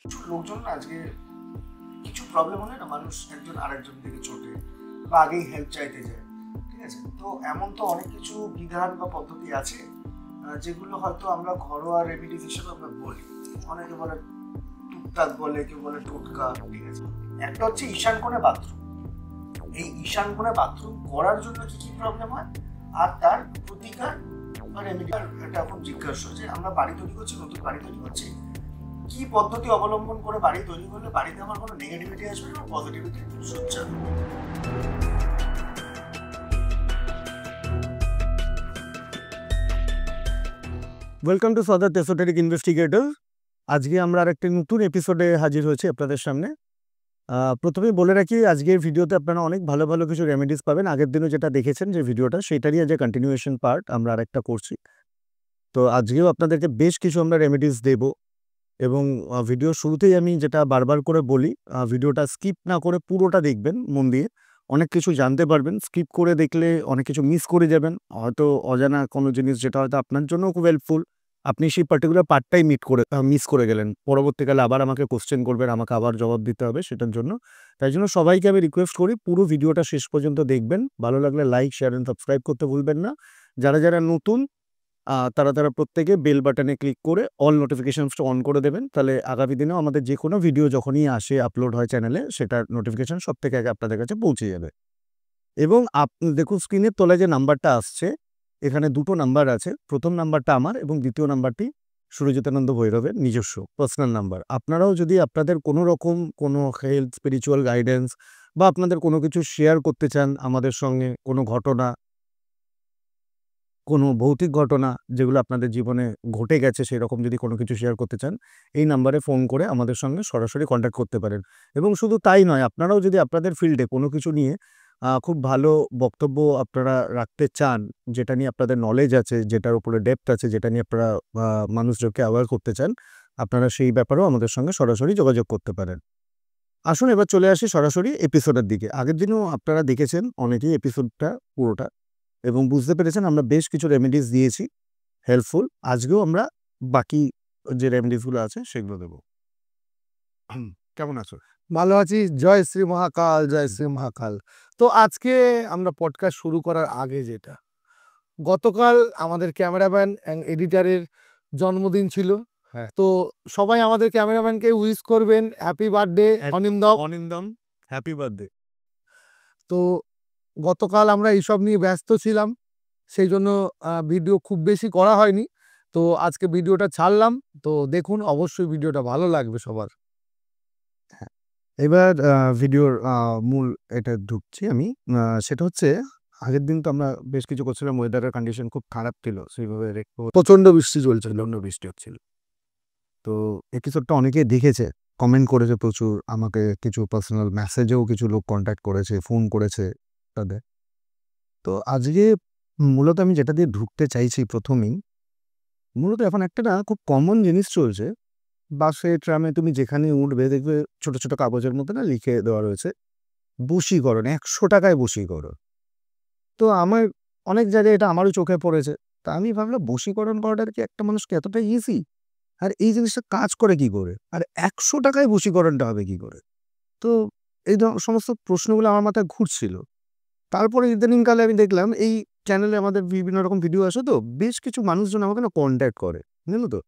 লোকজন না আজকে কিছু প্রবলেম হলে না মানুষ একজন আরেকজন দিকে ছোটে বা আগেই হেল্প চাইতে যায়, ঠিক আছে? তো এমন তো অনেক কিছু বিধান বা পদ্ধতি আছে যেগুলো হয়তো আমরা ঘরোয়া রেমিডিস হিসেবে আমরা বলি। অনেকে বলে টুকটাক বলে, কেউ বলে টোটকা, ঠিক আছে? একটা হচ্ছে ঈশান কোণে বাথরুম। এই ঈশান কোণে বাথরুম করার জন্য কি কি প্রবলেম হয় আর তার প্রতিকার বা রেমিডি, এটা এখন জিজ্ঞাসা যে আমরা বাড়ি তৈরি করছি, নতুন বাড়ি তৈরি করছি, কি পদ্ধতি অবলম্বন করে বাড়ি তৈরি করলে বাড়িতে আমার কোনো নেগেটিভিটি আসবে না, পজিটিভিটি সোচ্চার। ওয়েলকাম টু সদার এসোটেরিক ইনভেস্টিগেটর। আজকে আমরা আরেকটি নতুন এপিসোডে হাজির হয়েছি আপনাদের সামনে। প্রথমে বলে রাখি, আজকের ভিডিওতে আপনারা অনেক ভালো ভালো কিছু রেমেডিস পাবেন। আগের দিনও যেটা দেখেছেন যে ভিডিওটা, সেটারই আজ কন্টিনিউয়েশন পার্ট আমরা আরেকটা করছি। তো আজকেও আপনাদেরকে বেশ কিছু আমরা রেমেডিস দেব এবং ভিডিও শুরুতেই আমি যেটা বারবার করে বলি, ভিডিওটা স্কিপ না করে পুরোটা দেখবেন মন দিয়ে, অনেক কিছু জানতে পারবেন। স্কিপ করে দেখলে অনেক কিছু মিস করে যাবেন, হয়তো অজানা কোনো জিনিস যেটা হয়তো আপনার জন্য খুব হেল্পফুল, আপনি সেই পার্টিকুলার পার্টটাই মিস করে গেলেন, পরবর্তীকালে আবার আমাকে কোশ্চেন করবেন, আমাকে আবার জবাব দিতে হবে সেটার জন্য। তাই জন্য সবাইকে আমি রিকোয়েস্ট করি পুরো ভিডিওটা শেষ পর্যন্ত দেখবেন। ভালো লাগলে লাইক, শেয়ার এন্ড সাবস্ক্রাইব করতে ভুলবেন না। যারা যারা নতুন তারা প্রত্যেকে বেল বাটনে ক্লিক করে অল নোটিফিকেশনসটা অন করে দেবেন। তাহলে আগামী দিনেও আমাদের যে কোনো ভিডিও যখনই আসে, আপলোড হয় চ্যানেলে, সেটার নোটিফিকেশন সব থেকে আগে আপনাদের কাছে পৌঁছে যাবে। এবং দেখুন স্ক্রিনের তলায় যে নাম্বারটা আসছে, এখানে দুটো নাম্বার আছে। প্রথম নাম্বারটা আমার এবং দ্বিতীয় নাম্বারটি সুরজিতানন্দ ভৈরবের নিজস্ব পার্সোনাল নাম্বার। আপনারাও যদি আপনাদের কোনো রকম কোনো হেলথ, স্পিরিচুয়াল গাইডেন্স বা আপনাদের কোনো কিছু শেয়ার করতে চান আমাদের সঙ্গে, কোনো ঘটনা, কোনো ভৌতিক ঘটনা যেগুলো আপনাদের জীবনে ঘটে গেছে, সেরকম যদি কোনো কিছু শেয়ার করতে চান, এই নাম্বারে ফোন করে আমাদের সঙ্গে সরাসরি কন্ট্যাক্ট করতে পারেন। এবং শুধু তাই নয়, আপনারাও যদি আপনাদের ফিল্ডে কোনো কিছু নিয়ে খুব ভালো বক্তব্য আপনারা রাখতে চান, যেটা নিয়ে আপনাদের নলেজ আছে, যেটার উপরে ডেপথ আছে, যেটা নিয়ে আপনারা মানুষজনকে অ্যাওয়্যার করতে চান, আপনারা সেই ব্যাপারেও আমাদের সঙ্গে সরাসরি যোগাযোগ করতে পারেন। আসুন এবার চলে আসি সরাসরি এপিসোডের দিকে। আগের দিনও আপনারা দেখেছেন অনেকেই এপিসোডটা পুরোটা এবং বুঝতে পেরেছেন আমরা বেশ কিছু রেমেডিস দিয়েছি হেল্পফুল। আজকেও আমরা বাকি যে রেমেডিসগুলো আছে সেগুলো দেব। কেমন আছো? ভালো আছি। জয় শ্রী মহাকাল, জয় শ্রী মহাকাল। তো আজকে আমরা পডকাস্ট শুরু করার আগে যেটা, গতকাল আমাদের ক্যামেরাম্যান অ্যান্ড এডিটারের জন্মদিন ছিল। হ্যাঁ। তো সবাই আমাদের ক্যামেরাম্যানকে উইশ করবেন, happy birthday Anindam. Anindam, happy birthday. তো গতকাল আমরা এইসব নিয়ে ব্যস্ত ছিলাম, সেই জন্য ভিডিও খুব বেশি করা হয়নি। তো আজকে ভিডিওটা ছাড়লাম, তো দেখুন, অবশ্যই ভিডিওটা ভালো লাগবে সবার। এবার ভিডিওর মূল এটা ঢুকছি আমি। সেটা হচ্ছে, আগের দিন তো আমরা বেশ কিছু করছিলাম, ওয়েদারের কন্ডিশন খুব খারাপ ছিল, সেইভাবে প্রচন্ড বৃষ্টি চলছিল। প্রচণ্ড বৃষ্টি হচ্ছিল। তো এপিসোডটা অনেকে দেখেছে, কমেন্ট করেছে প্রচুর, আমাকে কিছু পার্সোনাল মেসেজেও কিছু লোক কন্ট্যাক্ট করেছে, ফোন করেছে তাদের। তো আজকে মূলত আমি যেটা দিয়ে ঢুকতে চাইছি প্রথমেই, মূলত এখন একটা না খুব কমন জিনিস চলছে। বাসে, ট্রামে তুমি যেখানে উঠবে দেখবে ছোট ছোট কাগজের মধ্যে না লিখে দেওয়া রয়েছে বশীকরণ, 100 টাকায় বশীকরণ। তো আমার অনেক জায়গায় এটা আমারও চোখে পড়েছে। তা আমি ভাবলাম বশীকরণ করাটা কি একটা মানুষকে এতটা ইজি? আর এই জিনিসটা কাজ করে কি করে? আর 100 টাকায় বশীকরণটা হবে কি করে? তো এই সমস্ত প্রশ্নগুলো আমার মাথায় ঘুরছিল। তারপরে ইদানিংকালে আমি দেখলাম এই চ্যানেলে আমাদের বিভিন্ন রকম ভিডিও আসে, তো বেশ কিছু মানুষজন আমাকে না কন্ট্যাক্ট করে, জানো তো?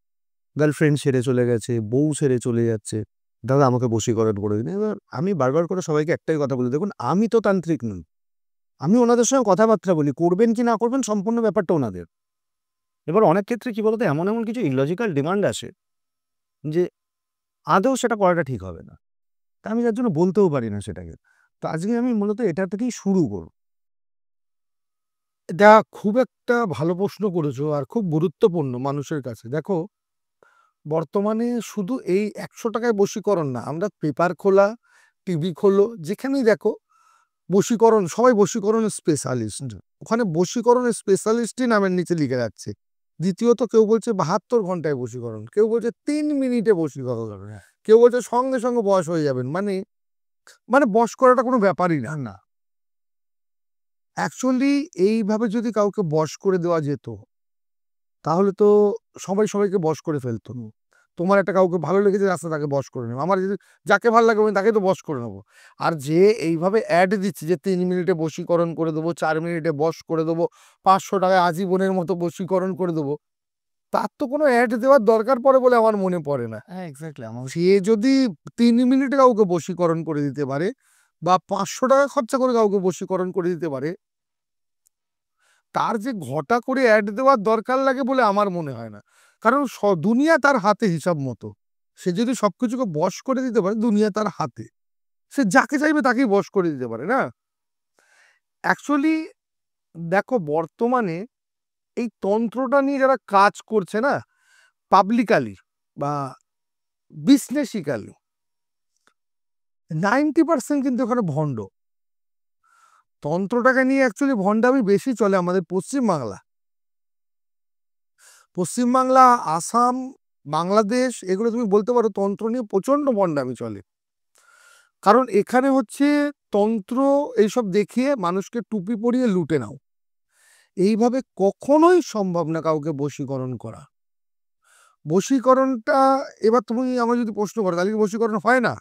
গার্লফ্রেন্ড ছেড়ে চলে গেছে, বউ ছেড়ে চলে যাচ্ছে, দাদা আমাকে বশীকরণ করে দিন। এবার আমি বারবার করে সবাইকে একটাই কথা বলি, দেখুন আমি তো তান্ত্রিক নই, আমি ওনাদের সঙ্গে কথাবার্তা বলি, করবেন কি না করবেন সম্পূর্ণ ব্যাপারটা ওনাদের। এবার অনেক ক্ষেত্রে কি বলতো, এমন এমন কিছু ইলজিক্যাল ডিমান্ড আসে যে আদৌ সেটা করাটা ঠিক হবে না, তা আমি যার জন্য বলতেও পারি না সেটাকে। তো আজকে আমি মূলত এটা থেকেই শুরু করব। এটা খুব একটা ভালো প্রশ্ন করেছো, আর খুব গুরুত্বপূর্ণ মানুষের কাছে। দেখো, বর্তমানে শুধু এই 100 টাকায় বশীকরণ না, আমরা পেপার খোলা, টিভি খোলো, যেখানেই দেখো বশীকরণ, সবাই বশীকরণের স্পেশালিস্ট। ওখানে বশীকরণের স্পেশালিস্টই নামের নিচে লিখে যাচ্ছে। দ্বিতীয়ত কেউ বলছে 72 ঘন্টায় বশীকরণ, কেউ বলছে 3 মিনিটে বশীকরণ, কেউ বলছে সঙ্গে সঙ্গে বশ হয়ে যাবেন। মানে মানে বশ করাটা কোনো ব্যাপারই না। না, অ্যাকচুয়ালি এইভাবে যদি কাউকে বশ করে দেওয়া যেত, তাহলে তো সবাই সবাইকে বশ করে ফেলতো। তোমার একটা কাউকে ভালো লেগেছে রাস্তা তাকে বশ করে নেবো, আমার যদি যাকে ভালো লাগে আমি তাকে তো বশ করে নেবো। আর যে এইভাবে অ্যাড দিচ্ছে যে 3 মিনিটে বশীকরণ করে দেবো, 4 মিনিটে বশ করে দেবো, 500 টাকায় আজীবনের মতো বশীকরণ করে দেবো, তার তো কোনো অ্যাড দেওয়ার দরকার পড়ে বলে আমার মনে পড়ে না। হ্যাঁ, এক্স্যাক্টলি। আমার সে যদি 3 মিনিটে কাউকে বশীকরণ করে দিতে পারে বা 500 টাকা খরচা করে কাউকে বশীকরণ করে দিতে পারে, তার যে ঘটা করে অ্যাড দেওয়ার দরকার লাগে বলে আমার মনে হয় না। কারণ দুনিয়া তার হাতে হিসাব মতো। সে যদি সবকিছুকে বশ করে দিতে পারে, দুনিয়া তার হাতে। সে যাকে চাইবে তাকেই বশ করে দিতে পারে না? অ্যাকচুয়ালি দেখো বর্তমানে এই তন্ত্রটা নিয়ে যারা কাজ করছে না, পাবলিকালি বা বিজনেসিক্যালি, 90% কিন্তু এখানে ভণ্ড। তন্ত্রটাকে নিয়ে অ্যাকচুয়ালি ভণ্ডামি বেশি চলে আমাদের পশ্চিমবাংলা। পশ্চিমবাংলা, আসাম, বাংলাদেশ, এগুলো তুমি বলতে পারো তন্ত্র নিয়ে প্রচণ্ড ভণ্ডামি চলে। কারণ এখানে হচ্ছে তন্ত্র এইসব দেখিয়ে মানুষকে টুপি পরিয়ে লুটে নাও। এইভাবে কখনোই সম্ভব না কাউকে বশীকরণ করা। বশীকরণটা, এবার তুমি আমার যদি প্রশ্ন করো তাহলে কি বশীকরণ হয় না?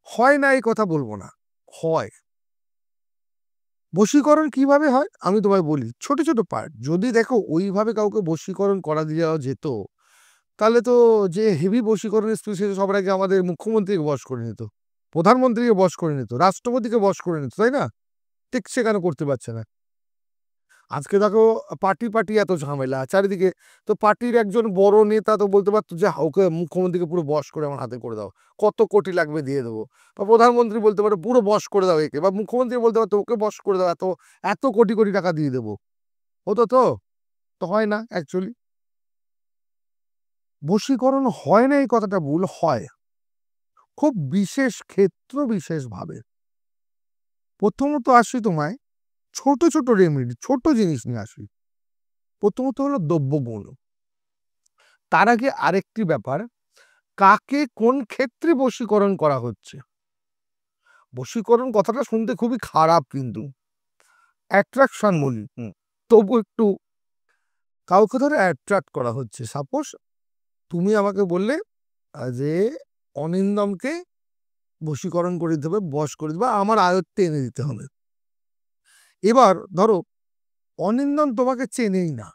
হয় না এই কথা বলবো না, হয়। বশীকরণ কিভাবে হয় আমি তোমায় বলি, ছোট ছোট পার্ট। যদি দেখো ওইভাবে কাউকে বশীকরণ করা দেওয়া যেত, তাহলে তো যে হেভি বশীকরণের স্পেশালিস্ট সবার আগে আমাদের মুখ্যমন্ত্রীকে বশ করে নিত, প্রধানমন্ত্রীকে বশ করে নিত, রাষ্ট্রপতিকে বশ করে নিত, তাই না? ঠিক সেখানে করতে পারছে না। আজকে দেখো পার্টি পার্টি এত ঝামেলা চারিদিকে, তো পার্টির একজন বড় নেতা তো বলতে পারতো যে ওকে মুখ্যমন্ত্রীকে পুরো বশ করে আমার হাতে করে দাও, কত কোটি লাগবে দিয়ে দেবো। বা প্রধানমন্ত্রী বলতে পারে পুরো বশ করে দাও একে, বা মুখ্যমন্ত্রী বলতে পারতো ওকে বশ করে দাও, এত এত কোটি কোটি টাকা দিয়ে দেবো। হতো তো? তো হয় না অ্যাকচুয়ালি। বশীকরণ হয় না এই কথাটা ভুল, হয় খুব বিশেষ ক্ষেত্র বিশেষভাবে। প্রথমত আসি তোমায় ছোট ছোট রেমেডি, ছোট জিনিস নিয়ে আসি। প্রথমত হলো দ্রব্যগুণ। তার আগে আরেকটি ব্যাপার, কাকে কোন ক্ষেত্রে বশীকরণ করা হচ্ছে। বশীকরণ কথাটা শুনতে খুবই খারাপ, কিন্তু অ্যাট্রাকশন বলি, তবু একটু কাউকে ধরে অ্যাট্রাক্ট করা হচ্ছে। সাপোজ তুমি আমাকে বললে যে অনিন্দমকে বশীকরণ করে দিতে হবে, বশ করে দিতে হবে, আমার আয়ত্তে এনে দিতে হবে। এবার ধরো অনিন্দম তোমাকে চেনেই না,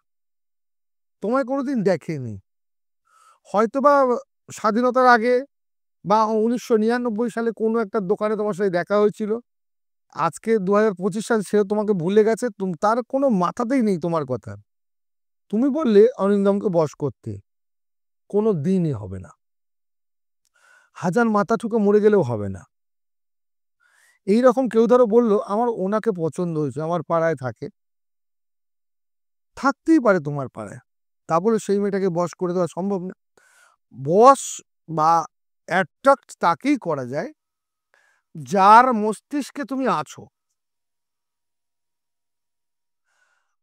তোমায় কোনোদিন দেখেনি, হয়তোবা স্বাধীনতার আগে বা 1999 সালে কোনো একটা দোকানে তোমার সাথে দেখা হয়েছিল, আজকে 2025 সাল, সে তোমাকে ভুলে গেছে, তার কোনো মাথাতেই নেই তোমার কথা। তুমি বললে অরিন্দমকে বশ করতে, কোনো দিনই হবে না। হাজার মাথা ঠুকে মরে গেলেও হবে না। এইরকম কেউ ধরো বললো আমার ওনাকে পছন্দ হয়েছে, আমার পাড়ায় থাকে, থাকতেই পারে তোমার পাড়ায়, তা বলে সেই মেয়েটাকে বশ করে দেওয়া সম্ভব না। বশ বা অ্যাট্রাক্ট তাকেই করা যায় যার মস্তিষ্কে তুমি আছো।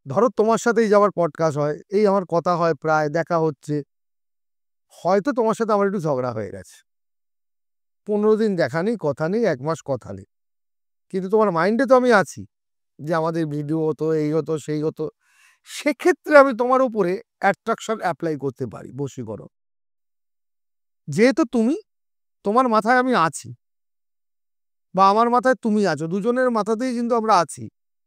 ধরো তোমার সাথেই যাওয়ার পডকাস্ট হয়, এই আমার কথা হয়, প্রায় দেখা হচ্ছে, হয়তো তোমার সাথে আমার একটু ঝগড়া হয়ে গেছে, 15 দিন দেখা নেই, কথা নেই, 1 মাস কথা নেই, কিন্তু তোমার মাইন্ডে তো আমি আছি যে আমাদের ভিডিও হতো, এই হতো, সেই হতো। সেক্ষেত্রে আমি তোমার উপরে অ্যাট্রাকশন অ্যাপ্লাই করতে পারি, বশীকরণ। যেহেতু তুমি, তোমার মাথায় আমি আছি বা আমার মাথায় তুমি আছো, দুজনের মাথাতেই কিন্তু আমরা আছি,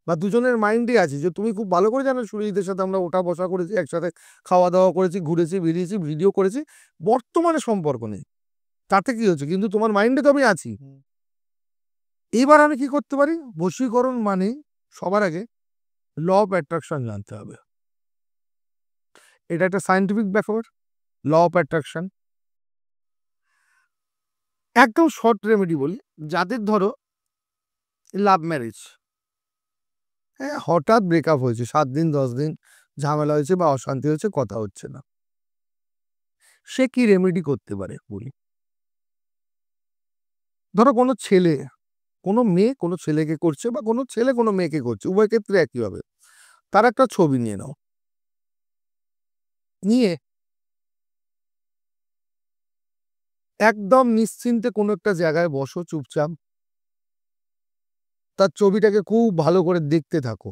বা দুজনের মাইন্ডে আছি। যে তুমি খুব ভালো করে জানো সুরজিতের সাথে আমরা ওঠা বসা করেছি, একসাথে খাওয়া দাওয়া করেছি, ঘুরেছি, বেরিয়েছি, ভিডিও করেছি, বর্তমানে সম্পর্ক নেই, তাতে কি হচ্ছে, কিন্তু তোমার মাইন্ডে তো আমি আছি। এবার আমি কি করতে পারি, বশীকরণ মানে সবার আগে ল অফ অ্যাট্রাকশন জানতে হবে। এটা একটা সায়েন্টিফিক ব্যাপার, ল অফ অ্যাট্রাকশন। একদম শর্ট রেমেডি বলি, যাদের ধরো লাভ ম্যারেজ, হ্যাঁ, হঠাৎ ব্রেকআপ হয়েছে, 7 দিন 10 দিন ঝামেলা হয়েছে বা অশান্তি হয়েছে, কথা হচ্ছে না, সে কি রেমেডি করতে পারে বলি। ধরো কোনো ছেলে কোনো মেয়ে কোনো ছেলেকে করছে, বা কোনো ছেলে কোনো মেয়েকে করছে, উভয় ক্ষেত্রে একই হবে। তার একটা ছবি নিয়ে নাও, নিয়ে একদম নিশ্চিন্তে কোনো একটা জায়গায় বসো চুপচাপ, তার ছবিটাকে খুব ভালো করে দেখতে থাকো,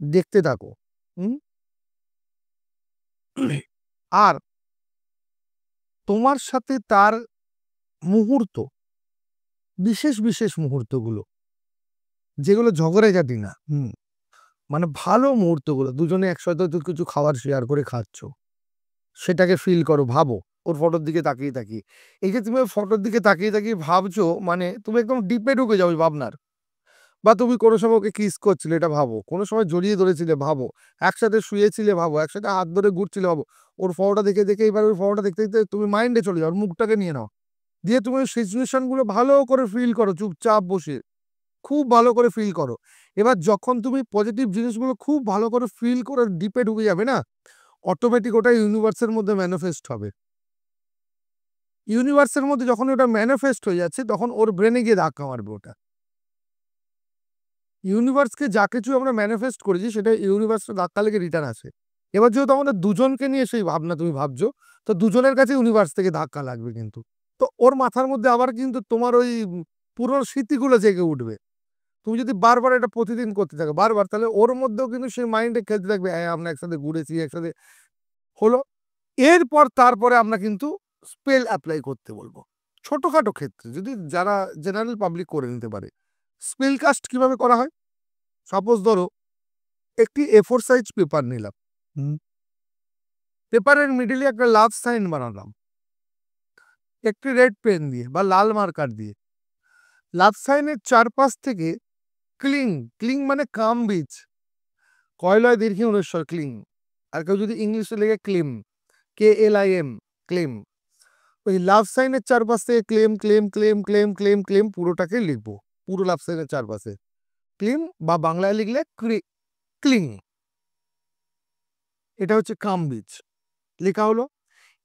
দেখতে থাকো। হুম আর তোমার সাথে তার মুহূর্ত, বিশেষ বিশেষ মুহূর্তগুলো, যেগুলো ঝগড়াঝাটি না, মানে ভালো মুহূর্তগুলো, দুজনে একসাথে কিছু খাবার শেয়ার করে খাচ্ছ, সেটাকে ফিল করো, ভাবো ওর ফটোর দিকে তাকিয়ে তাকিয়ে। এই যে তুমি ফটোর দিকে তাকিয়ে তাকিয়ে ভাবছো, মানে তুমি একদম ডিপে ঢুকে যাও ওই ভাবনার। বা তুমি কোনো সময় ওকে কিস করছিলে, এটা ভাবো, কোনো সময় জড়িয়ে ধরেছিলে, ভাবো, একসাথে শুয়েছিলে, ভাবো, একসাথে হাত ধরে ঘুরছিলে, ভাবো। ওর ফটোটা দেখে দেখে এবার ওই ফটোটা দেখতে দেখতে তুমি মাইন্ডে চলে যাও, ওর মুখটাকে নিয়ে নাও, দিয়ে তুমি ওই সিচুয়েশনগুলো ভালো করে ফিল করো, চুপচাপ বসে খুব ভালো করে ফিল করো। এবার যখন তুমি পজিটিভ জিনিসগুলো খুব ভালো করে ফিল করে ডিপে ঢুকে যাবে না, অটোমেটিক ওটা ইউনিভার্সের মধ্যে ম্যানিফেস্ট হবে। ইউনিভার্সের মধ্যে যখন ওটা ম্যানিফেস্ট হয়ে যাচ্ছে, তখন ওর ব্রেনে গিয়ে ধাক্কা মারবে ওটা। ইউনিভার্সকে যা কিছু আমরা ম্যানিফেস্ট করেছি, সেটা ইউনিভার্সে ধাক্কা লেগে রিটার্ন আসে। এবার যেহেতু আমাদের দুজনকে নিয়ে সেই ভাবনা তুমি ভাবছো, তো দুজনের কাছে ইউনিভার্স থেকে ধাক্কা লাগবে কিন্তু। তো ওর মাথার মধ্যে আবার কিন্তু তোমার ওই পুরনো স্মৃতিগুলো জেগে উঠবে। তুমি যদি বারবার এটা প্রতিদিন করতে থাকো, বারবার, তাহলে ওর মধ্যেও কিন্তু সেই মাইন্ডে খেলতে থাকবে, হ্যাঁ আমরা একসাথে ঘুরেছি, একসাথে হলো। এরপর তারপরে আমরা কিন্তু স্পেল অ্যাপ্লাই করতে বলবো, ছোটখাটো ক্ষেত্রে, যদি যারা জেনারেল পাবলিক করে নিতে পারে। স্পেল কাস্ট কিভাবে করা হয়? সাপোজ ধরো একটি A4 সাইজ পেপার নিলাম, পেপারের মিডিলে একটা লাভ সাইন বানালাম একটি রেড পেন দিয়ে বা লাল মার্কার দিয়ে। লাভ সাইনের চারপাশ থেকে ক্লিং, ক্লিং মানে কাম বীজ, কয়লয় দীর্ঘি অনুস্বর, ক্লিং। আর কেউ যদি ইংলিশে লেগে ক্লিম, KLIM, ক্লেম, ওই লাভ সাইনের চারপাশ থেকে claim claim claim claim claim claim পুরোটাকে লিখবো, পুরো লাভ সাইনের চারপাশে ক্লিম, বা বাংলায় লিখলে ক্লিং। এটা হচ্ছে কাম বীজ, লেখা হলো।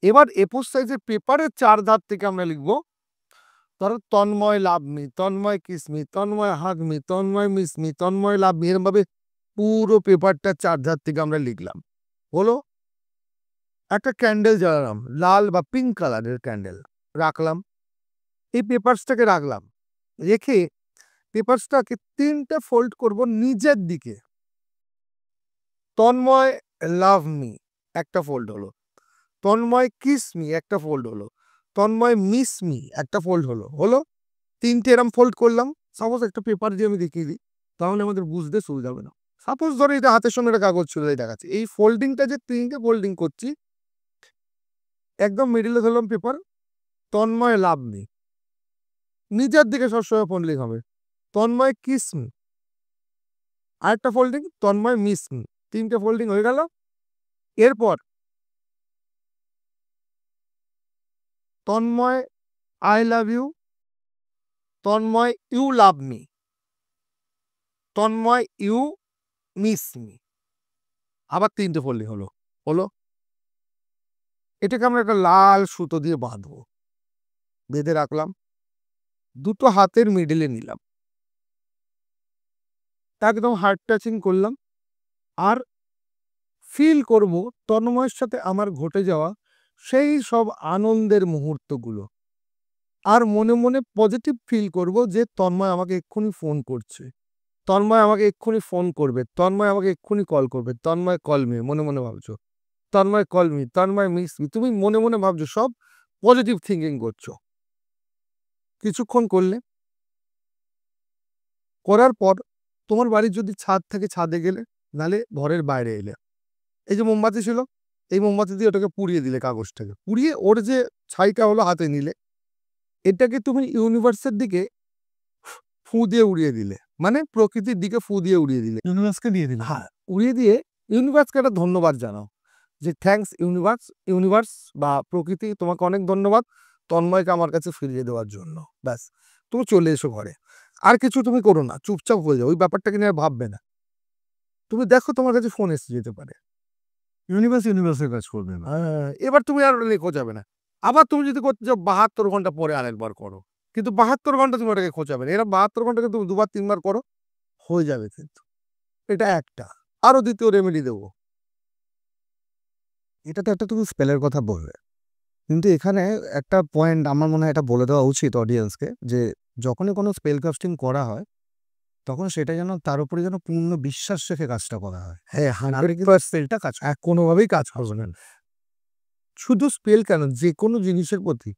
এবার A4 সাইজের পেপারের চার ধার থেকে আমরা লিখবো, ধরো তন্ময় লাভমি, তন্ময় কিসমি, তন্ময় হাগমি, তন্ময় মিসমি, তন্ময় লাভমি, এরকম ভাবে পুরো পেপারটা চার ধার থেকে আমরা লিখলাম। হলো। একটা ক্যান্ডেল জ্বালালাম, লাল বা পিঙ্ক কালারের ক্যান্ডেল রাখলাম, এই পেপারসটাকে রাখলাম, রেখে পেপারসটাকে 3টে ফোল্ড করব নিচের দিকে। তন্ময় লাভ মি একটা ফোল্ড হলো, তন্ময় কিস মি একটা ফোল্ড হলো, তন্ময় মিস মি একটা ফোল্ড হলো। হলো 3টে এরম ফোল্ড করলাম। সাপোজ একটা পেপার দিয়ে আমি দেখিয়ে দিই, তাহলে আমাদের বুঝতে সুবিধা হবে না। সাপোজ ধরো এটা হাতের সঙ্গে একটা কাগজ ছিল, এই দেখাচ্ছে, এই ফোল্ডিংটা যে 3টে ফোল্ডিং করছি, একদম মিডিলে ধরলাম পেপার, তন্ময় লাভ মি, নিচের দিকে সবসময় ফোল্ডিং হবে, তন্ময় কিস মি, আরেকটা ফোল্ডিং, তন্ময় মিস মি, 3টে ফোল্ডিং হয়ে গেল। এরপর Tanmoy I love you, Tanmoy you love me, Tanmoy you miss me, আবার 3টে ফোল্ডিং হলো। হলো। এটাকে আমরা একটা লাল সুতো দিয়ে বাঁধবো, বেঁধে রাখলাম, দুটো হাতের মিডিলে নিলাম, একদম হার্ট টাচিং করলাম, আর ফিল করব তন্ময়ের সাথে আমার ঘটে যাওয়া সেই সব আনন্দের মুহূর্তগুলো। আর মনে মনে পজিটিভ ফিল করব যে তন্ময় আমাকে এক্ষুনি ফোন করছে, তন্ময় আমাকে এক্ষুনি ফোন করবে, তন্ময় আমাকে এক্ষুনি কল করবে, তন্ময় কল মি, মনে মনে ভাবছো, Tanmoy call me, Tanmoy miss me, তুমি মনে মনে ভাবছো, সব পজিটিভ থিঙ্কিং করছো। কিছুক্ষণ করলে, করার পর তোমার বাড়ির যদি ছাদ থাকে ছাদে গেলে, নালে ঘরের বাইরে এলে, এই যে মোমবাতি ছিল, এই মোমবাতি দিয়ে ওটাকে পুড়িয়ে দিলে, কাগজটাকে পুড়িয়ে ওর যে ছাইটা হলো হাতে নিলে, এটাকে তুমি ইউনিভার্সের দিকে ফু দিয়ে উড়িয়ে দিলে, মানে প্রকৃতির দিকে ফু দিয়ে উড়িয়ে দিলে, ইউনিভার্সকে দিয়ে দিন। হ্যাঁ, উড়িয়ে দিয়ে ইউনিভার্সকে একটা ধন্যবাদ জানাও, যে থ্যাঙ্কস ইউনিভার্স, ইউনিভার্স বা প্রকৃতি তোমাকে অনেক ধন্যবাদ তন্ময়কে আমার কাছে ফিরিয়ে দেওয়ার জন্য। ব্যাস, তুমি চলে এসো ঘরে, আর কিছু তুমি করো না, চুপচাপ হয়ে যাও, ওই ব্যাপারটাকে নিয়ে আর ভাববে না। তুমি দেখো তোমার কাছে ফোন এসে যেতে পারে, ইউনিভার্সের কাজ করবে না। এবার তুমি আর লেখো যাবে না। আবার তুমি যদি করতে যাও 72 ঘন্টা পরে আরেকবার করো, কিন্তু 72 ঘন্টা তুমি ওটাকে খোঁচাবে না, এরা 72 ঘন্টাকে তুমি দুবার তিনবার করো, হয়ে যাবে কিন্তু। এটা একটা। আরো দ্বিতীয় রেমেডি দেবো। এটা তো একটা তুমি স্পেলের কথা বলবে, কিন্তু এখানে একটা পয়েন্ট আমার মনে হয় এটা বলে দেওয়া উচিত অডিয়েন্সকে, যে যখনই কোনো স্পেল কাস্টিং করা হয়, তখন সেটা যেন তার উপরে যেন পূর্ণ বিশ্বাস রেখে কাজটা করা হয়। হ্যাঁ, নাহলে কিন্তু স্পেলটা কাজ কোনোভাবেই কাজ হবে না। শুধু স্পেল কেন, যে কোনো জিনিসের প্রতি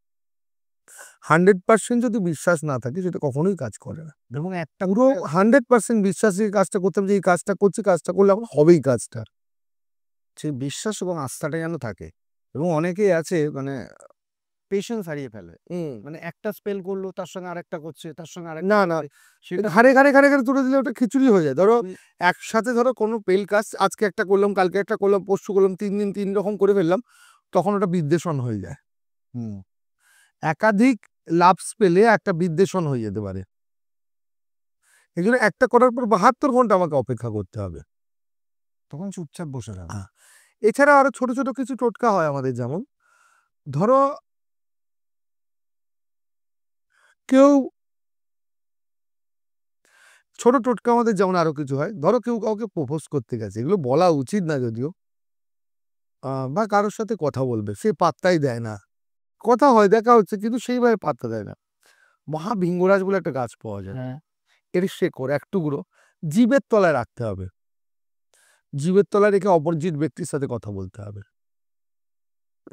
100% যদি বিশ্বাস না থাকে সেটা কখনোই কাজ করে না। এবং একটা পুরো 100% বিশ্বাস দিয়ে কাজটা করতে হবে যে এই কাজটা করছি, কাজটা করলে আমার হবেই কাজটা। সেই বিশ্বাস এবং আস্থাটা যেন থাকে। এবং অনেকেই আছে মানে পেশেন্স হারিয়ে ফেলে। মানে একটা স্পেল করলো, তার সঙ্গে আরেকটা করছে, তার সঙ্গে আরেকটা না, না, করছে। সেটা ঘাড়ে, ঘাড়ে, ঘাড়ে, ঘাড়ে তুলে দিলে ওটা খিচুড়ি হয়ে যায়। ধরো ওই একসাথে ধরো কোনো পেল কাজ আজকে একটা করলাম, কালকে একটা করলাম, পরশু করলাম, 3 দিন 3 রকম করে ফেললাম, তখন ওটা বিদ্বেষণ হয়ে যায়। হুম, একাধিক লাভ স্পেলে একটা বিদ্বেষণ হয়ে যেতে পারে। এজন্য একটা করার পর 72 ঘন্টা আমাকে অপেক্ষা করতে হবে। তখন চুপচাপ বসে থাকো। এছাড়া আরো ছোট, ছোট কিছু টোটকা হয় আমাদের, যেমন ধরো কেউ ছোট টোটকা আমাদের যেমন আরো কিছু হয়। ধরো কেউ কাউকে প্রপোজ করতে গেছে, এগুলো বলা উচিত না যদিও। বা কারোর সাথে কথা বলবে, সে পাত্তাই দেয় না। কথা হয়, দেখা হচ্ছে, কিন্তু সেইভাবে পাত্তা দেয় না। মহাভিঙ্গরাজ বলে একটা গাছ পাওয়া যায়। হ্যাঁ। এর শেকড় এক টুকরো জিভের তলায় রাখতে হবে। জিভের তলায় রেখে অপরিচিত ব্যক্তির সাথে কথা বলতে হবে।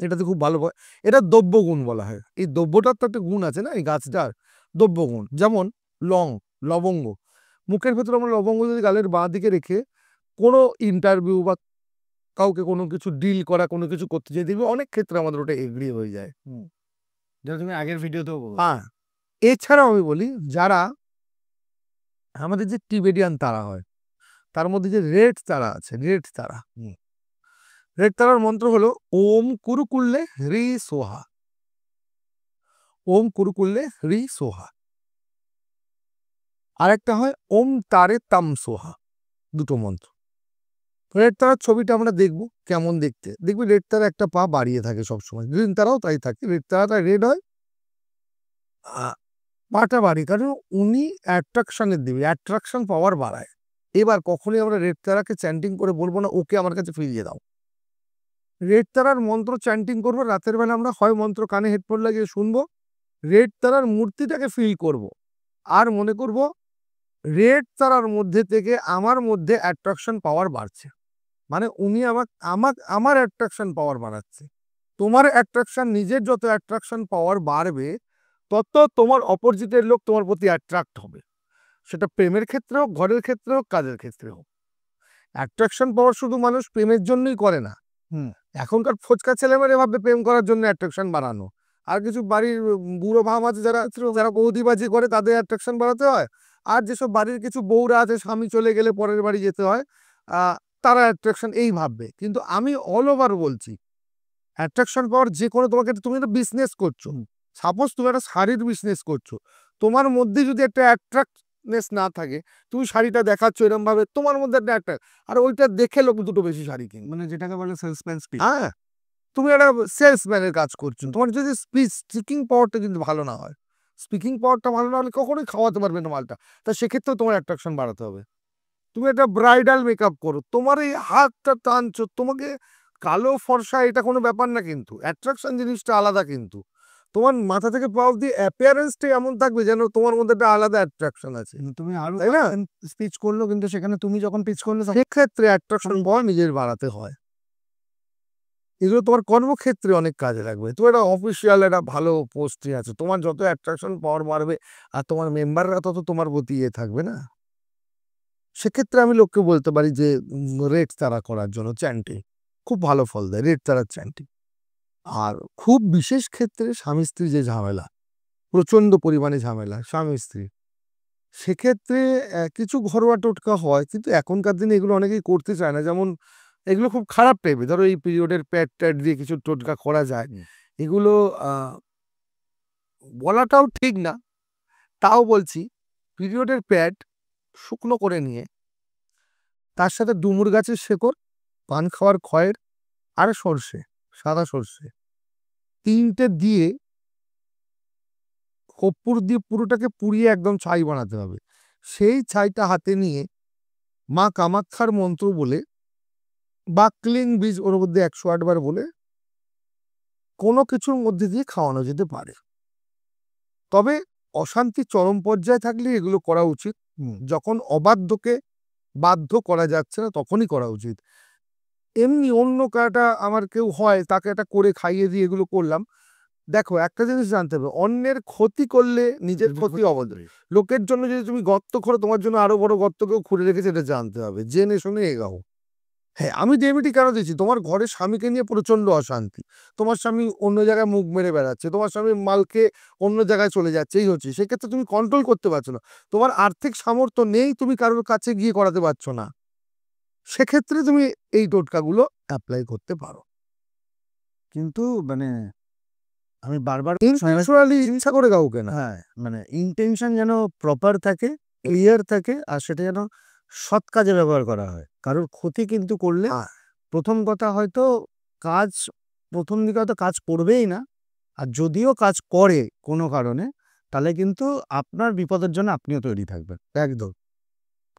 এটাতে খুব ভালো হয়। এটা দ্রব্য গুণ বলা হয়। এই দ্রব্যটার তো একটা গুণ আছে না, এই গাছটার দ্রব্য গুণ। যেমন লবঙ্গ। মুখের ভেতরে আমরা লবঙ্গ যদি গালের বাঁ দিকে রেখে কোনো ইন্টারভিউ বা কাউকে কোনো কিছু ডিল করা, কোনো কিছু করতে চাই, দেখবে অনেক ক্ষেত্রে আমাদের ওটা এগ্রি হয়ে যায়। যেটা তুমি আগের ভিডিওতেও বলো। হ্যাঁ, এছাড়াও আমি বলি, যারা আমাদের যে টিবেটিয়ান তারা হয়, তার মধ্যে যে রেড তারা আছে, রেড তারা, রেড তারার মন্ত্র হলো ওম কুরুকুল্লে হ্রি সোহা। ওম কুরুকুল্লে হ্রি সোহা। আরেকটা হয় ওম তারে তাম সোহা। দুটো মন্ত্র। রেড তারার ছবিটা আমরা দেখবো কেমন দেখতে। দেখবি রেড তারা একটা পা বাড়িয়ে থাকে সবসময়, গ্রিন তারাও তাই থাকে। রেড তারাটা রেড হয়, পাটা বাড়ি, কারণ উনি অ্যাট্রাকশনের দেবী, অ্যাট্রাকশন পাওয়ার বাড়ায়। এবার কখনোই আমরা রেড তারাকে চ্যান্টিং করে বলবো না ওকে আমার কাছে ফিরিয়ে দাও। রেড তারার মন্ত্র চ্যান্টিং করবো, রাতের বেলা আমরা হয় মন্ত্র কানে হেডফোন লাগিয়ে শুনবো, রেড তারার মূর্তিটাকে ফিল করব। আর মনে করব রেড তারার মধ্যে থেকে আমার মধ্যে অ্যাট্রাকশন পাওয়ার বাড়ছে। মানে উনি আমার অ্যাট্রাকশন পাওয়ার বাড়াচ্ছে। তোমার অ্যাট্রাকশন, নিজের যত অ্যাট্রাকশন পাওয়ার বাড়বে, তত তোমার অপোজিটের লোক তোমার প্রতি অ্যাট্রাক্ট হবে। সেটা প্রেমের ক্ষেত্রে হোক, ঘরের ক্ষেত্রে হোক, কাজের ক্ষেত্রে হোক। অ্যাট্রাকশন পাওয়ার শুধু মানুষ প্রেমের জন্যই করে না। এখনকার ফোচকা ছেলেমেয়েরা ভাববে প্রেম করার জন্য অ্যাট্রাকশন বাড়ানো। আর কিছু বাড়ির বুড়ো ভাম আছে যারা বৌদিবাজি করে, তাদের অ্যাট্রাকশন বাড়াতে হয়। আর যেসব বাড়ির কিছু বউরা আছে, স্বামী চলে গেলে পরের বাড়ি যেতে হয়, তারা অ্যাট্রাকশন এই ভাববে। কিন্তু আমি অল ওভার বলছি, অ্যাট্রাকশন পাওয়ার যে কোনো, তোমাকে তুমি একটা বিজনেস করছো, সাপোজ তুমি একটা শাড়ির বিজনেস করছো, তোমার মধ্যে যদি একটা অ্যাট্রাক্টনেস না থাকে, তুমি শাড়িটা দেখাচ্ছ এরকম ভাবে, তোমার মধ্যে একটা অ্যাট্রাক্ট, আর ওইটা দেখে লোক দুটো বেশি শাড়ি কিনবে। মানে যেটাকে বলে সেলসম্যান স্পিচ। হ্যাঁ, তুমি একটা সেলসম্যানের কাজ করছো, তোমার যদি স্পিকিং পাওয়ারটা কিন্তু ভালো না হয়, স্পিকিং পাওয়ারটা ভালো না হলে কখনোই খাওয়াতে পারবে না মালটা। তা সেক্ষেত্রেও তোমার অ্যাট্রাকশন বাড়াতে হবে। তুমি একটা ব্রাইডাল মেকআপ করো, তোমার এই হাতটা টানছো, তোমাকে কালো ফর্সা এটা কোনো ব্যাপার না, কিন্তু অ্যাট্রাকশন জিনিসটা আলাদা। কিন্তু তোমার মাথা থেকে পা অব্দি অ্যাপিয়ারেন্সটা এমন থাকবে যেন তোমার মধ্যে একটা আলাদা অ্যাট্রাকশন আছে, তুমি আরো তাই না? স্পিচ করলো, কিন্তু সেখানে তুমি যখন পিচ করলে সেক্ষেত্রে অ্যাট্রাকশন পাওয়া নিজের বাড়াতে হয়। এগুলো তোমার কর্মক্ষেত্রে অনেক কাজে লাগবে। তুমি একটা অফিসিয়াল একটা ভালো পোস্টে আছে, তোমার যত অ্যাট্রাকশন পাওয়ার বাড়বে, আর তোমার মেম্বাররা তত তোমার প্রতি থাকবে না। সেক্ষেত্রে আমি লোককে বলতে পারি যে রেড তারা করার জন্য চ্যান্টিং খুব ভালো ফল দেয়, রেড তারার চ্যান্টিং। আর খুব বিশেষ ক্ষেত্রে স্বামী স্ত্রী যে ঝামেলা, প্রচন্ড পরিমাণে ঝামেলা স্বামী স্ত্রী, সেক্ষেত্রে কিছু ঘরোয়া টোটকা হয়, কিন্তু এখনকার দিনে এগুলো অনেকেই করতে চায় না। যেমন এগুলো খুব খারাপ টাইপের, ধরো এই পিরিয়ডের প্যাড ট্যাড দিয়ে কিছু টোটকা করা যায়, এগুলো বলাটাও ঠিক না। তাও বলছি, পিরিয়ডের প্যাড শুকনো করে নিয়ে তার সাথে ডুমুর গাছের শেকড়, পান খাওয়ার খয়ের, আর সর্ষে, সাদা সর্ষে, 3টে দিয়ে কর্পূর দিয়ে পুরোটাকে পুড়িয়ে একদম ছাই বানাতে হবে। সেই ছাইটা হাতে নিয়ে মা কামাক্ষার মন্ত্র বলে বা ক্লিং বীজ ওর মধ্যে 108 বার বলে কোনো কিছুর মধ্যে দিয়ে খাওয়ানো যেতে পারে। তবে অশান্তি চরম পর্যায়ে থাকলে এগুলো করা উচিত। যখন অবাধ্যকে বাধ্য করা যাচ্ছে না, তখনই করা উচিত। এমনি অন্য কাটা আমার কেউ হয় তাকে একটা করে খাইয়ে দিয়ে এগুলো করলাম। দেখো একটা জিনিস জানতে হবে, অন্যের ক্ষতি করলে নিজের ক্ষতি অবদান। লোকের জন্য যদি তুমি গর্ত খোঁড়ো, তোমার জন্য আরো বড় গর্ত কেউ খুঁড়ে রেখেছে, এটা জানতে হবে, জেনে শুনে এগাও। হ্যাঁ, আমি ডেবিটি কেন দিচ্ছি, তোমার ঘরে স্বামীকে নিয়ে প্রচন্ড অশান্তি, তোমার স্বামী অন্য জায়গায় মুখ মেরে বেড়াচ্ছে, তোমার স্বামী মালকে অন্য জায়গায় চলে যাচ্ছে, এই হচ্ছে, সেক্ষেত্রে তুমি কন্ট্রোল করতে পারছো না, তোমার আর্থিক সামর্থ্য নেই, তুমি কারোর কাছে গিয়ে করাতে পারছো না, সেক্ষেত্রে তুমি এই টোটকাগুলো অ্যাপ্লাই করতে পারো। কিন্তু মানে আমি বারবার ইন্টেনশনালি ইচ্ছা করে কাউকে না। হ্যাঁ, মানে ইন্টেনশন যেন প্রপার থাকে, ক্লিয়ার থাকে, আর সেটা যেন সৎ কাজে ব্যবহার করা হয়। কারোর ক্ষতি কিন্তু করলে হ্যাঁ। প্রথম কথা হয়তো কাজ, প্রথম দিকে হয়তো কাজ করবেই না, আর যদিও কাজ করে কোনো কারণে, তাহলে কিন্তু আপনার বিপদের জন্য আপনিও তৈরি থাকবেন। একদম।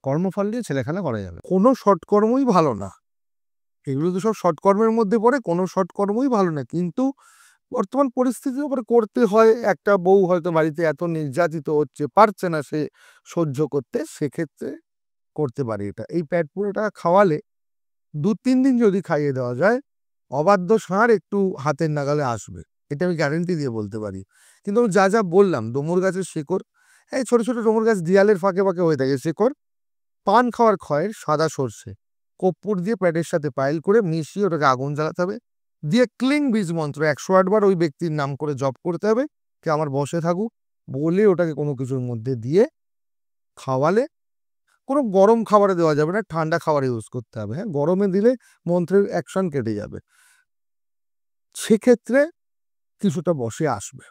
কর্মফল দিয়ে ছেলেখেলা করা যাবে। কোনো সৎকর্মই ভালো না, এগুলো তো সব সৎকর্মের মধ্যে পড়ে, কোনো সৎকর্মই ভালো না, কিন্তু বর্তমান পরিস্থিতির উপরে করতে হয়। একটা বউ হয়তো বাড়িতে এত নির্যাতিত হচ্ছে, পারছে না সে সহ্য করতে, সেক্ষেত্রে করতে পারি এটা। এই প্যাট পুরোটা খাওয়ালে 2-3 দিন যদি খাইয়ে দেওয়া যায়, অবাধ্য ষাঁড় একটু হাতের নাগালে আসবে, এটা আমি গ্যারেন্টি দিয়ে বলতে পারি। কিন্তু আমি যা যা বললাম, ডুমুর গাছের শিকড়, এই ছোট ছোট ডুমুর গাছ দিয়ালের ফাঁকে ফাঁকে হয়ে থাকে, শিকড়, পান খাওয়ার খয়ের সাদা সর্ষে, কর্পূর দিয়ে প্যাডের সাথে পাইল করে মিশিয়ে ওটাকে আগুন জ্বালাতে হবে, দিয়ে ক্লিং বীজ মন্ত্র 108 বার ওই ব্যক্তির নাম করে জপ করতে হবে, কে আমার বসে থাকুক, বলে ওটাকে কোনো কিছুর মধ্যে দিয়ে খাওয়ালে, কোনো গরম খাবারে দেওয়া যাবে না, ঠান্ডা খাবারে ইউজ করতে হবে। হ্যাঁ, গরমে দিলে মন্ত্রের অ্যাকশন কেটে যাবে, সেক্ষেত্রে কিছুটা বসে আসবে।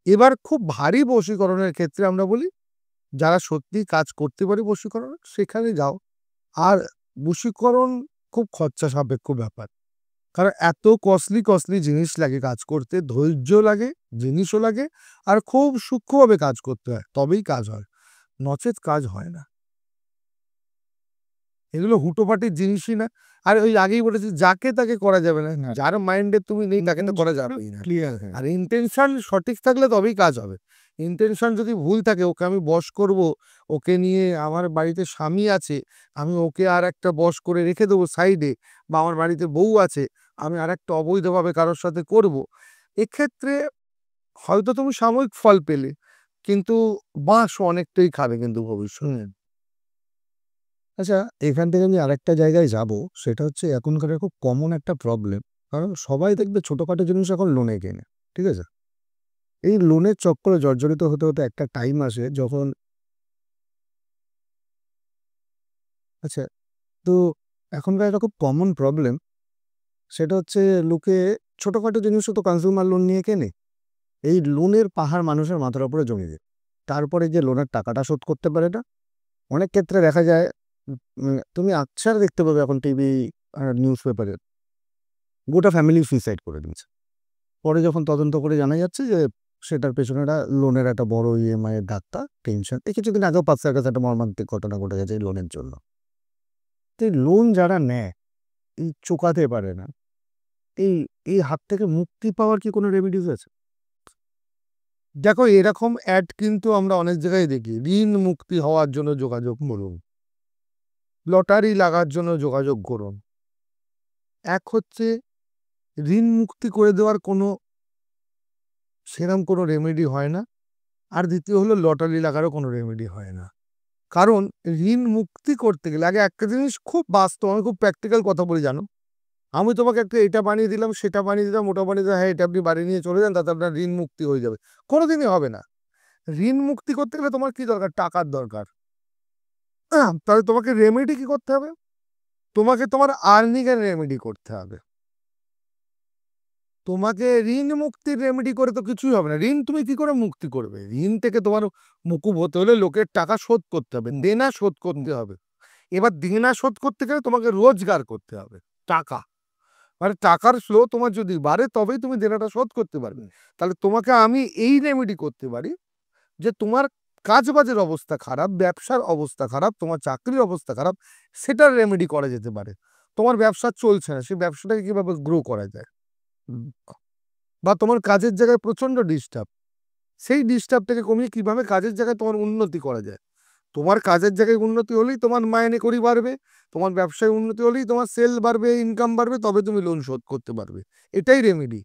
এবার খুব ভারী বশীকরণের ক্ষেত্রে আমরা বলি, যারা সত্যি কাজ করতে পারে বশীকরণ, সেখানে যাও। আর বশীকরণ খুব খরচা সাপেক্ষ ব্যাপার, কারণ এত কস্টলি কস্টলি জিনিস লাগে কাজ করতে, ধৈর্য লাগে, জিনিসও লাগে, আর খুব সূক্ষ্মভাবে কাজ করতে হয়, তবেই কাজ হয়, নচেত কাজ হয় না। এগুলো হুটোপাটির জিনিসই না। আর ওই আগেই বলেছি, যাকে তাকে করা যাবে না, না। যার মাইন্ডে তুমি নেই তাকে তো করা যাবেই না। ক্লিয়ার। আর ইন্টেনশন সঠিক থাকলে তবেই কাজ হবে। ইন্টেনশন যদি ভুল থাকে, ওকে আমি বশ করব, ওকে নিয়ে, আমার বাড়িতে স্বামী আছে, আমি ওকে আর একটা বশ করে রেখে দেবো সাইডে, বা আমার বাড়িতে বউ আছে, আমি আর একটা অবৈধভাবে কারোর সাথে করব, এক্ষেত্রে হয়তো তুমি সাময়িক ফল পেলে, কিন্তু বাঁশ অনেকটাই খাবে কিন্তু ভবিষ্যতে। আচ্ছা, এখান থেকে আমি আরেকটা জায়গায় যাব, সেটা হচ্ছে এখনকার খুব কমন একটা প্রবলেম। কারণ সবাই দেখবে ছোটখাটো জিনিস এখন লোনে কেনে, ঠিক আছে? এই লোনের চক্করে জর্জরিত হতে হতে একটা টাইম আসে যখন, আচ্ছা, তো এখনকার একটা খুব কমন প্রবলেম, সেটা হচ্ছে লোকে ছোটখাটো জিনিসও তো কনজিউমার লোন নিয়ে কেনে। এই লোনের পাহাড় মানুষের মাথার উপরে জমে যায়, তারপরে যে লোনের টাকাটা শোধ করতে পারে না। অনেক ক্ষেত্রে দেখা যায়, তুমি আকছার দেখতে পাবে এখন টিভি আর নিউজ পেপারে, গোটা ফ্যামিলি সুইসাইড করে দিয়েছে। পরে যখন তদন্ত করে জানা যাচ্ছে যে সেটার পেছনে একটা লোনের একটা বড় ইএমআই এর ধাক্কা, টেনশন। এই কিছুদিন আগেও 5 কাছে একটা মর্মান্তিক ঘটনা ঘটে গেছে এই লোনের জন্য। তো এই লোন যারা নেয়, এই চোকাতে পারে না, এই এই হাত থেকে মুক্তি পাওয়ার কি কোনো রেমিডিস আছে? দেখো, এরকম অ্যাড কিন্তু আমরা অনেক জায়গায় দেখি, ঋণ মুক্তি হওয়ার জন্য যোগাযোগ করুন, লটারি লাগার জন্য যোগাযোগ করুন। এক হচ্ছে ঋণ মুক্তি করে দেওয়ার কোনো সেরকম কোনো রেমেডি হয় না, আর দ্বিতীয় হলো লটারি লাগারও কোনো রেমেডি হয় না। কারণ ঋণ মুক্তি করতে গেলে আগে একটা জিনিস খুব বাস্তব, আমি খুব প্র্যাকটিক্যাল কথা বলি, জানো, আমি তোমাকে একটা এটা বানিয়ে দিলাম, সেটা বানিয়ে দিলাম, ওটা বানিয়ে দিলাম, হ্যাঁ এটা আপনি বাড়ি নিয়ে চলে যান, তাতে আপনার ঋণ মুক্তি হয়ে যাবে, কোনোদিনই হবে না। ঋণ মুক্তি করতে গেলে তোমার কি দরকার? টাকার দরকার। তাহলে তোমাকে রেমেডি কি করতে হবে? তোমাকে তোমার আর্নিং এর রেমেডি করতে হবে। তোমাকে ঋণ মুক্তির রেমেডি করে তো কিছুই হবে না। ঋণ তুমি কি করে মুক্তি করবে? ঋণ থেকে তোমার মুকুব হতে হলে লোকের টাকা শোধ করতে হবে, দেনা শোধ করতে হবে। এবার দেনা শোধ করতে গেলে তোমাকে রোজগার করতে হবে টাকা, মানে টাকার ফ্লো তোমার যদি বাড়ে তবেই তুমি দেনাটা শোধ করতে পারবে। তাহলে তোমাকে আমি এই রেমেডি করতে পারি যে তোমার কাজবাজের অবস্থা খারাপ, ব্যবসার অবস্থা খারাপ, তোমার চাকরির অবস্থা খারাপ, সেটার রেমেডি করা যেতে পারে। তোমার ব্যবসা চলছে না, সেই ব্যবসাটাকে কিভাবে গ্রো করা যায়, বা তোমার কাজের জায়গায় প্রচন্ড ডিস্টার্ব, সেই ডিস্টার্ব থেকে কমিয়ে কিভাবে কাজের জায়গায় তোমার উন্নতি করা যায়, তোমার কাজের জায়গায় উন্নতি হলেই তোমার মাইনে করি বাড়বে, তোমার ব্যবসায় উন্নতি হলেই তোমার সেল বাড়বে, ইনকাম বাড়বে, তবে তুমি লোন শোধ করতে পারবে। এটাই রেমেডি।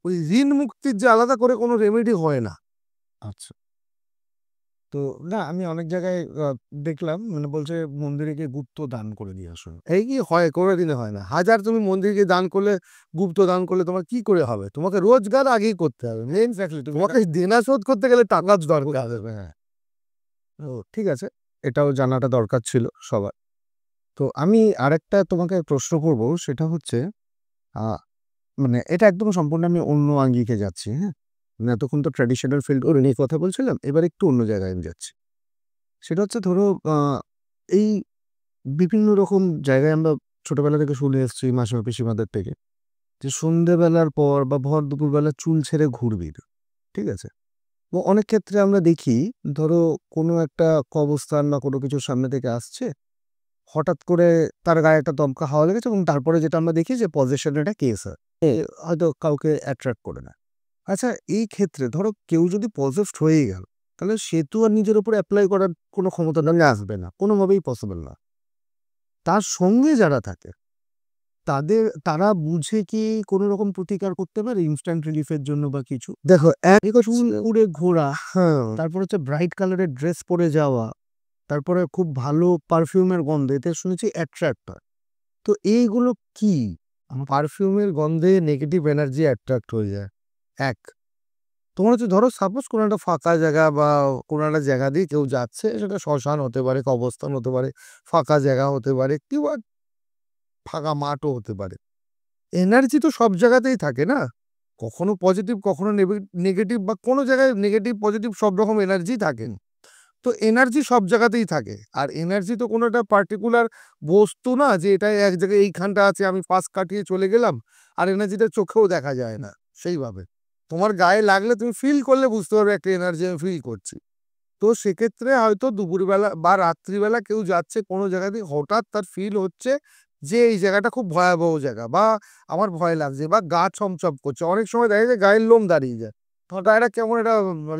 ওই ঋণ মুক্তির যে আলাদা করে কোনো রেমেডি হয় না। আচ্ছা। তো না, আমি অনেক জায়গায় দেখলাম মানে বলছে মন্দিরে গিয়ে গুপ্ত দান করে দিয়ে আসুন। এই কি হয়? কোনো দিনে হয় না। হাজার তুমি মন্দিরকে দান করলে, গুপ্ত দান করলে তোমার কি করে হবে? তোমাকে রোজগার আগেই করতে হবে। মেন এক্স্যাক্টলি, তুমি তোমাকে দেনা শোধ করতে গেলে টাকার দরকার হবে। হ্যাঁ। ও ঠিক আছে, এটাও জানাটা দরকার ছিল সবার। তো আমি আরেকটা তোমাকে প্রশ্ন করব, সেটা হচ্ছে মানে এটা একদম সম্পূর্ণ আমি অন্য আঙ্গিকে যাচ্ছি। হ্যাঁ, মানে এতক্ষণ তো ট্র্যাডিশনাল ফিল্ড ওর নিয়ে কথা বলছিলাম, এবার একটু অন্য জায়গায় আমি যাচ্ছি। সেটা হচ্ছে ধরো এই বিভিন্ন রকম জায়গায় আমরা ছোটবেলা থেকে শুনে এসেছি মাসিমা পিসিমাদের থেকে, যে সন্ধ্যেবেলার পর বা ভর দুপুরবেলা চুল ছেড়ে ঘুরবি না। ঠিক আছে? এবং অনেক ক্ষেত্রে আমরা দেখি, ধরো কোনো একটা কবরস্থান বা কোনো কিছুর সামনে থেকে আসছে, হঠাৎ করে তার গায়ে একটা দমকা হাওয়া লেগেছে এবং তারপরে যেটা আমরা দেখি যে পজেশন একটা কেস হয়, হয়তো কাউকে অ্যাট্রাক্ট করে না। আচ্ছা, এই ক্ষেত্রে ধরো কেউ যদি পজেসড হয়ে গেল, তাহলে সে তো আর নিজের উপর অ্যাপ্লাই করার কোনো ক্ষমতা আসবে না, কোনোভাবেই পসিবল না। তার সঙ্গে যারা থাকে তারা বুঝে কি কোনো রকম প্রতিকার করতে পারে ইনস্ট্যান্ট রিলিফের জন্য বা কিছু? দেখো চুল উড়ে ঘোরা, হ্যাঁ, তারপর হচ্ছে ব্রাইট কালারের ড্রেস পরে যাওয়া, তারপরে খুব ভালো পারফিউমের গন্ধে, এতে শুনেছি অ্যাট্রাক্ট হয়। তো এইগুলো কি? পারফিউমের গন্ধে নেগেটিভ এনার্জি অ্যাট্রাক্ট হয়ে যায়। এক, তোমার হচ্ছে ধরো সাপোজ কোনো একটা ফাঁকা জায়গা বা কোনো একটা জায়গা দিয়ে কেউ যাচ্ছে, সেটা শ্মশান হতে পারে, কবরস্থান হতে পারে, ফাঁকা জায়গা হতে পারে, কিংবা ফাঁকা মাঠও হতে পারে। এনার্জি তো সব জায়গাতেই থাকে না, কখনো পজিটিভ কখনো নেগেটিভ, বা কোনো জায়গায় নেগেটিভ পজিটিভ সব রকম এনার্জি থাকে। তো এনার্জি সব জায়গাতেই থাকে। আর এনার্জি তো কোনো একটা পার্টিকুলার বস্তু না যে এটা এক জায়গায় এইখানটা আছে, আমি পাশ কাটিয়ে চলে গেলাম, আর এনার্জিটা চোখেও দেখা যায় না সেইভাবে। তোমার গায়ে লাগলে তুমি ফিল করলে বুঝতে পারবে একটা এনার্জি আমি ফিল করছি। তো সেক্ষেত্রে হয়তো দুপুরবেলা বা রাত্রিবেলা কেউ যাচ্ছে কোনো জায়গা দিয়ে, হঠাৎ তার ফিল হচ্ছে যে এই জায়গাটা খুব ভয়াবহ জায়গা, বা আমার ভয় লাগছে, বা গা ছমছম করছে। অনেক সময় দেখা যায় গায়ের লোম দাঁড়িয়ে যায়, তোমার গায়েটা কেমন একটা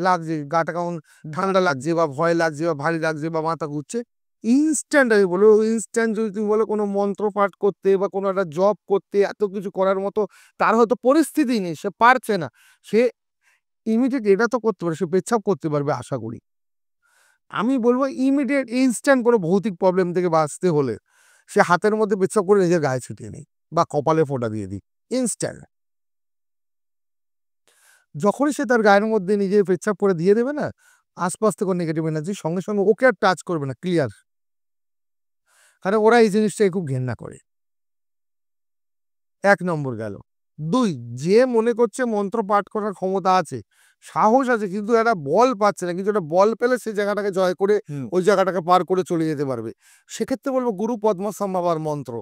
লাগছে, গাটা কেমন ঠান্ডা লাগছে, বা ভয় লাগছে, বা ভারী লাগছে, বা মাথা ঘুরছে। ইনস্ট্যান্ট আমি বলবো, ইনস্ট্যান্ট যদি তুমি বলো কোনো মন্ত্র পাঠ করতে বা কোনো একটা জব করতে, এত কিছু করার মতো তার হয়তো পরিস্থিতি নেই, সে পারছে না, সে ইমিডিয়েট এটা তো করতে পারে, সে পেচ্ছাপ করতে পারবে আশা করি। আমি বলবো ইমিডিয়েট ইনস্ট্যান্ট কোনো ভৌতিক প্রবলেম থেকে বাঁচতে হলে সে হাতের মধ্যে পেচ্ছাপ করে নিজের গায়ে ছিটিয়ে নেই, বা কপালে ফোঁটা দিয়ে দিই ইনস্ট্যান্ট। যখনই সে তার গায়ের মধ্যে নিজে পেচ্ছাপ করে দিয়ে দেবে না, আশপাশ থেকে নেগেটিভ এনার্জি সঙ্গে সঙ্গে ওকে আর টাচ করবে না, ক্লিয়ার। কারণ ওরা এই জিনিসটাকে খুব ঘেন্না করে। ১ নম্বর গেল। ২, যে মনে করছে মন্ত্র পাঠ করার ক্ষমতা আছে, সাহস আছে, কিন্তু একটা বল পাচ্ছে না, কিন্তু একটা বল পেলে সেই জায়গাটাকে জয় করে ওই জায়গাটাকে পার করে চলে যেতে পারবে। সেক্ষেত্রে বলবো গুরু পদ্মসম্ভবার মন্ত্র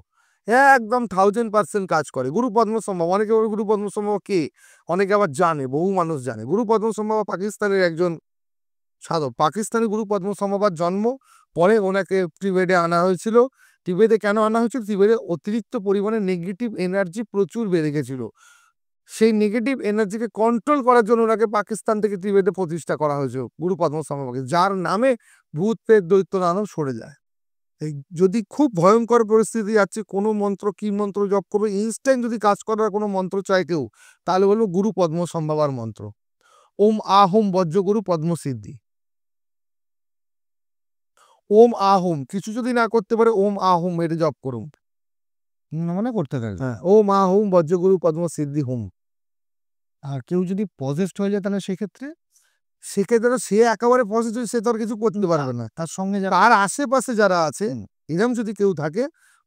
একদম 1000% কাজ করে। গুরু পদ্মসম্ভব, অনেকে বলে গুরু পদ্মসম্ভব কে? অনেকে আবার জানে, বহু মানুষ জানে। গুরু পদ্মসম্ভব পাকিস্তানের একজন সাধক। পাকিস্তানে গুরু পদ্মসম্ভবার জন্ম, পরে ওনাকে ত্রিবেদে আনা হয়েছিল। ত্রিবেদে কেন আনা হয়েছিল? ত্রিবেদে অতিরিক্ত পরিমাণে নেগেটিভ এনার্জি প্রচুর বেড়ে গেছিল। সেই নেগেটিভ এনার্জিকে কন্ট্রোল করার জন্য ওনাকে পাকিস্তান থেকে ত্রিবেদে প্রতিষ্ঠা করা হয়েছিল গুরু পদ্মসম্ভবকে, যার নামে ভূত প্রেত দৈত্য দানব সরে যায়। এই যদি খুব ভয়ঙ্কর পরিস্থিতি যাচ্ছে, কোনো মন্ত্র কি মন্ত্র জপ করবে, ইনস্ট্যান্ট যদি কাজ করার কোনো মন্ত্র চায় কেউ, তাহলে বলবো গুরু পদ্মসম্ভবার মন্ত্র। ওম আহোম বজ্রগুরু পদ্মসিদ্ধি। ওম আহোম, কিছু যদি না করতে পারে ওম আহোম এটা জপ করুন। মানে করতে থাকে। হ্যাঁ, ওম আহোম বজ্রগুরু পদ্মসিদ্ধি হোম। আর কেউ যদি পজেসড হয়ে যায় তাহলে সেক্ষেত্রে সেক্ষেত্রে সে একেবারে পজিটিভ, সে তো আর কিছু করতে পারবে না। তার সঙ্গে যারা তার আশেপাশে যারা আছে, এরকম যদি কেউ থাকে,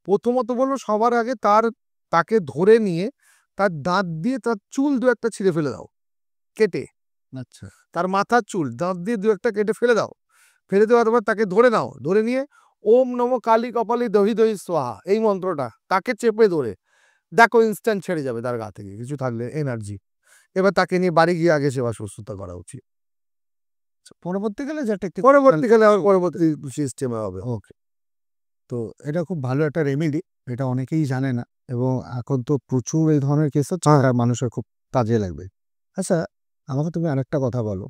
প্রথমত বলবো সবার আগে তাকে ধরে নিয়ে তার দাঁত দিয়ে তার চুল দু একটা ছিঁড়ে ফেলে দাও, কেটে। আচ্ছা, তার মাথার চুল দাঁত দিয়ে দু একটা কেটে ফেলে দাও। ফেলে দেওয়ার পর তাকে ধরে নাও, ধরে নিয়ে ওম নমো কালী কপালি দহি দহি সোহা এই মন্ত্রটা তাকে চেপে ধরে দেখো, ইনস্ট্যান্ট ছেড়ে যাবে তার গা থেকে কিছু থাকলে এনার্জি। এবার তাকে নিয়ে বাড়ি গিয়ে আগে সেবা শুশ্রূষা করা উচিত। পরবর্তীকালে যেটা একটু পরবর্তীকালে আবার পরবর্তী সিস্টেমে হবে। ওকে। তো এটা খুব ভালো একটা রেমেডি, এটা অনেকেই জানে না এবং এখন তো প্রচুর এই ধরনের কেস হচ্ছে, আর মানুষের খুব কাজে লাগবে। আচ্ছা, আমাকে তুমি আরেকটা কথা বলো,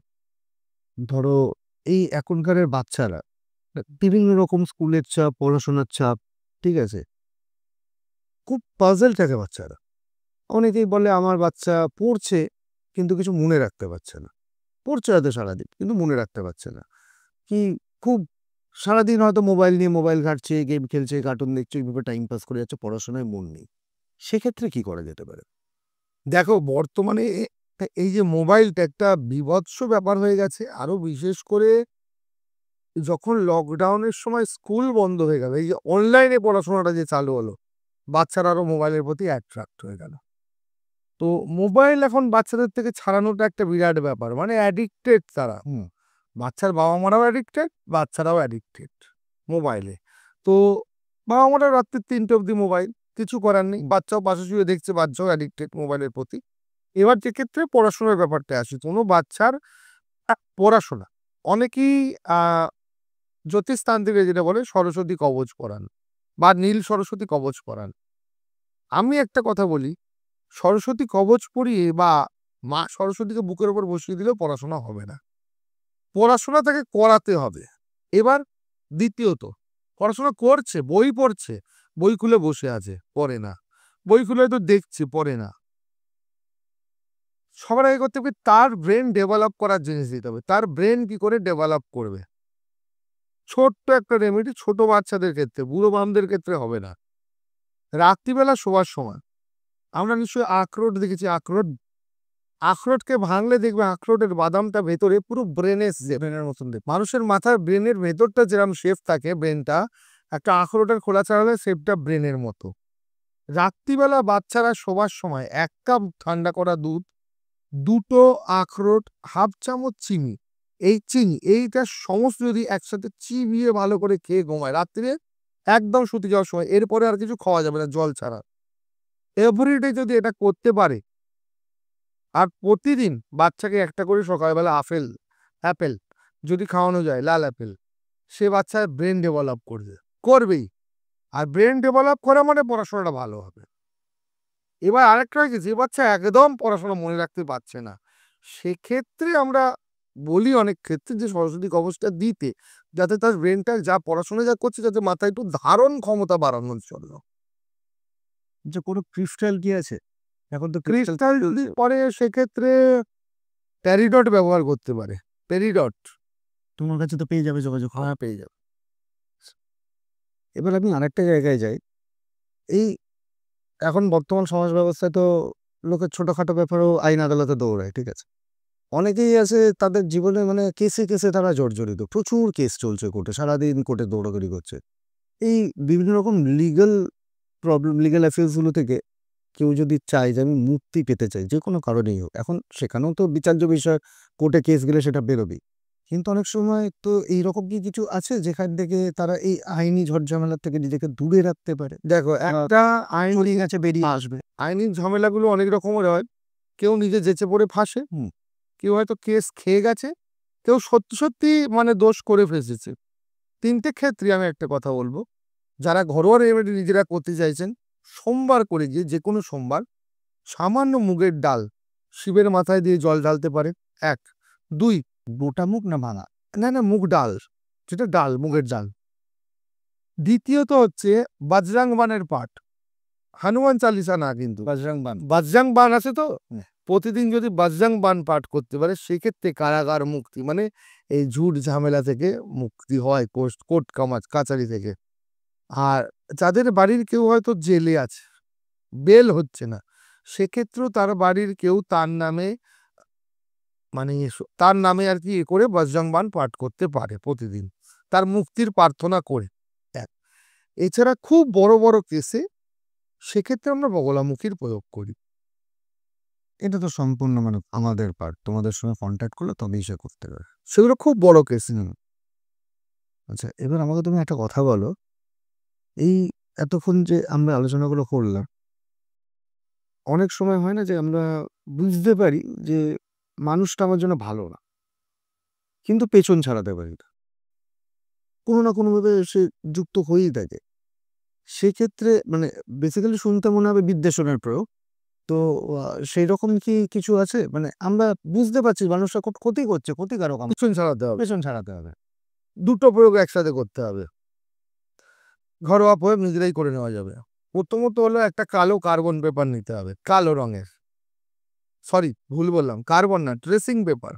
ধরো এই এখনকারের বাচ্চারা বিভিন্ন রকম স্কুলের চাপ, পড়াশোনার চাপ, ঠিক আছে? খুব পাজল থাকে বাচ্চারা। অনেকেই বলে আমার বাচ্চা পড়ছে কিন্তু কিছু মনে রাখতে পারছে না। পড়ছে হয়তো সারাদিন কিন্তু মনে রাখতে পারছে না। কি খুব সারাদিন হয়তো মোবাইল নিয়ে মোবাইল ঘাঁটছে, গেম খেলছে, কার্টুন দেখছে, এইভাবে টাইম পাস করে যাচ্ছে, পড়াশোনায় মন নেই। সেক্ষেত্রে কি করা যেতে পারে? দেখো বর্তমানে এই যে মোবাইলটা একটা বীভৎস ব্যাপার হয়ে গেছে, আরো বিশেষ করে যখন লকডাউনের সময় স্কুল বন্ধ হয়ে গেল, এই যে অনলাইনে পড়াশোনাটা যে চালু হলো, বাচ্চারা আরো মোবাইলের প্রতি অ্যাট্রাক্ট হয়ে গেল। তো মোবাইল এখন বাচ্চাদের থেকে ছাড়ানোটা একটা বিরাট ব্যাপার, মানে অ্যাডিক্টেড তারা। বাচ্চার বাবা মারাও অ্যাডিক্টেড, বাচ্চারাও অ্যাডিক্টেড মোবাইলে। তো বাবা মারা রাত্রি 3টে অবধি মোবাইল, কিছু করার নেই, বাচ্চাও পাশে শুয়ে দেখছে, বাচ্চাও অ্যাডিক্টেড মোবাইলের প্রতি। এবার যে ক্ষেত্রে পড়াশোনার ব্যাপারটা আসি, কোনো বাচ্চার পড়াশোনা অনেকেই জ্যোতিষতান্ত্রিকে যেটা বলে সরস্বতী কবচ পড়ান বা নীল সরস্বতী কবচ পড়ান। আমি একটা কথা বলি, সরস্বতী কবচ পড়িয়ে বা মা সরস্বতীকে বুকের উপর বসিয়ে দিলেও পড়াশোনা হবে না। পড়াশোনা তাকে করাতে হবে। এবার দ্বিতীয়ত, পড়াশোনা করছে, বই পড়ছে, বই খুলে বসে আছে, পড়ে না। বই খুলে হয়তো দেখছে, পড়ে না। সবার আগে করতে হবে তার ব্রেন ডেভেলপ করার জিনিস দিতে হবে। তার ব্রেন কি করে ডেভেলপ করবে, ছোট্ট একটা রেমেডি, ছোট বাচ্চাদের ক্ষেত্রে, বুড়ো বামদের ক্ষেত্রে হবে না। রাত্রিবেলা শোবার সময় আমরা নিশ্চয়ই আখরোট দেখেছি, আখরোটকে ভাঙলে দেখবে আখরোটের বাদামটা ভেতরে পুরো ব্রেনের ব্রেনের মতন দেখবে। মানুষের মাথার ব্রেনের ভেতরটা যেরকম শেপ থাকে, ব্রেনটা একটা আখরোটের খোলা ছাড়ালে শেপটা ব্রেনের মতো। রাত্রিবেলা বাচ্চারা শোবার সময় 1 কাপ ঠান্ডা করা দুধ, 2টো আখরোট, হাফ চামচ চিনি, এইটা সমস্ত যদি একসাথে চিবিয়ে ভালো করে খেয়ে ঘুমায় রাত্রিরে, একদম শুতে যাওয়ার সময়, এরপরে আর কিছু খাওয়া যাবে না জল ছাড়া। এভরিডে যদি এটা করতে পারে, আর প্রতিদিন বাচ্চাকে একটা করে সকালবেলা অ্যাপেল যদি খাওয়ানো যায়, লাল অ্যাপেল, সে বাচ্চার ব্রেন ডেভেলপ করবেই। আর ব্রেন ডেভেলপ করা মানে পড়াশোনাটা ভালো হবে। এবার আরেকটা হয় কি, যে বাচ্চা একদম পড়াশোনা মনে রাখতে পারছে না, সেক্ষেত্রে আমরা বলি অনেক ক্ষেত্রে যে সরস্বতী কবচটা দিতে, যাতে তার ব্রেনটা যা পড়াশোনা যা করছে, যাতে মাথায় একটু ধারণ ক্ষমতা বাড়ানোর জন্য। যে কোনো ক্রিস্টাল কি আছে? এখন তো ক্রিস্টাল যদি পরে সেক্ষেত্রে প্যারিডট ব্যবহার করতে পারে। প্যারিডট তোমার কাছে তো পেয়ে যাবে, যোগাযোগ। হ্যাঁ, পেয়ে যাবে। এবার আমি আরেকটা জায়গায় যাই। এই এখন বর্তমান সমাজ ব্যবস্থায় তো লোকের ছোটখাটো ব্যাপারেও আইন আদালতে দৌড়ায়, ঠিক আছে? অনেকেই আছে তাদের জীবনে মানে কেসে কেসে তারা জর্জরিত, প্রচুর কেস চলছে কোর্টে, সারাদিন কোর্টে দৌড়াদৌড়ি করছে। এই বিভিন্ন রকম লিগ্যাল অ্যাফেয়ার্সগুলো থেকে কেউ যদি চায় যে আমি মুক্তি পেতে চাই, যে কোনো কারণেই হোক, এখন সেখানেও তো বিচার্য বিষয়, কোর্টে কেস গেলে সেটা বেরোবেই। কিন্তু অনেক সময় তো এইরকম কি কিছু আছে যেখান থেকে তারা এই আইনি ঝড়ঝামেলার থেকে নিজেকে দূরে রাখতে পারে? দেখো, একটা আইন চলে গেছে, বেরিয়ে আসবে। আইনি ঝামেলাগুলো অনেক রকমের হয়। কেউ নিজে যেচে পড়ে ফাঁসে, কেউ হয়তো কেস খেয়ে গেছে, কেউ সত্যি সত্যি মানে দোষ করে ফেসেছে। 3টে ক্ষেত্রে আমি একটা কথা বলবো, যারা ঘরোয়া রেমেডি নিজেরা করতে চাইছেন, সোমবার করে গিয়ে, যে কোনো সোমবার, সামান্য মুগের ডাল শিবের মাথায় দিয়ে জল ঢালতে পারে। 1, 2, গোটা মুখ না ভাঙা? না মুগ ডাল, যেটা ডাল, মুগের ডাল। দ্বিতীয়ত হচ্ছে বজরং বানের পাঠ, হনুমান চালিসা না, কিন্তু বজরং বান আছে তো, প্রতিদিন যদি বজরং বান পাঠ করতে পারে, সেক্ষেত্রে কারাগার মুক্তি, মানে এই ঝুট ঝামেলা থেকে মুক্তি হয়, কোর্ট কাছারি থেকে। আর যাদের বাড়ির কেউ হয়তো জেলে আছে, বেল হচ্ছে না, সেক্ষেত্রেও তার বাড়ির কেউ তার নামে আর কি করে বজরং বান পাঠ করতে পারে প্রতিদিন, তার মুক্তির প্রার্থনা করে। এছাড়া খুব বড় বড় কেসে সেক্ষেত্রে আমরা বগলামুখীর প্রয়োগ করি। এটা তো সম্পূর্ণ মানে আমাদের পার্ট, তোমাদের সঙ্গে কন্ট্যাক্ট করলে তবেই সে করতে পারে। সেগুলো খুব বড় কেস। আচ্ছা, এবার আমাকে তুমি একটা কথা বলো, এই এতক্ষণ যে আমরা আলোচনাগুলো করলাম, অনেক সময় হয় না যে আমরা বুঝতে পারি যে মানুষটা আমার জন্য ভালো না, কিন্তু পেছন ছাড়াতে পারি না, কোনো না কোনোভাবে সে যুক্ত হয়েই থাকে। সেক্ষেত্রে মানে বেসিক্যালি শুনতে মনে হবে বিদ্বেষণের প্রয়োগ। তো সেই রকম কি কিছু আছে? মানে আমরা বুঝতে পারছি মানুষটা খুব ক্ষতি করছে, ক্ষতিকারক, পেছন ছাড়াতে হবে। পেছন ছাড়াতে হবে। দুটো প্রয়োগ একসাথে করতে হবে। ঘরোয়া প্রয়োগ নিজেরাই করে নেওয়া যাবে। প্রথমত হলো একটা কালো কার্বন পেপার নিতে হবে, কালো রঙের, সরি ভুল বললাম, কার্বন না, ট্রেসিং পেপার।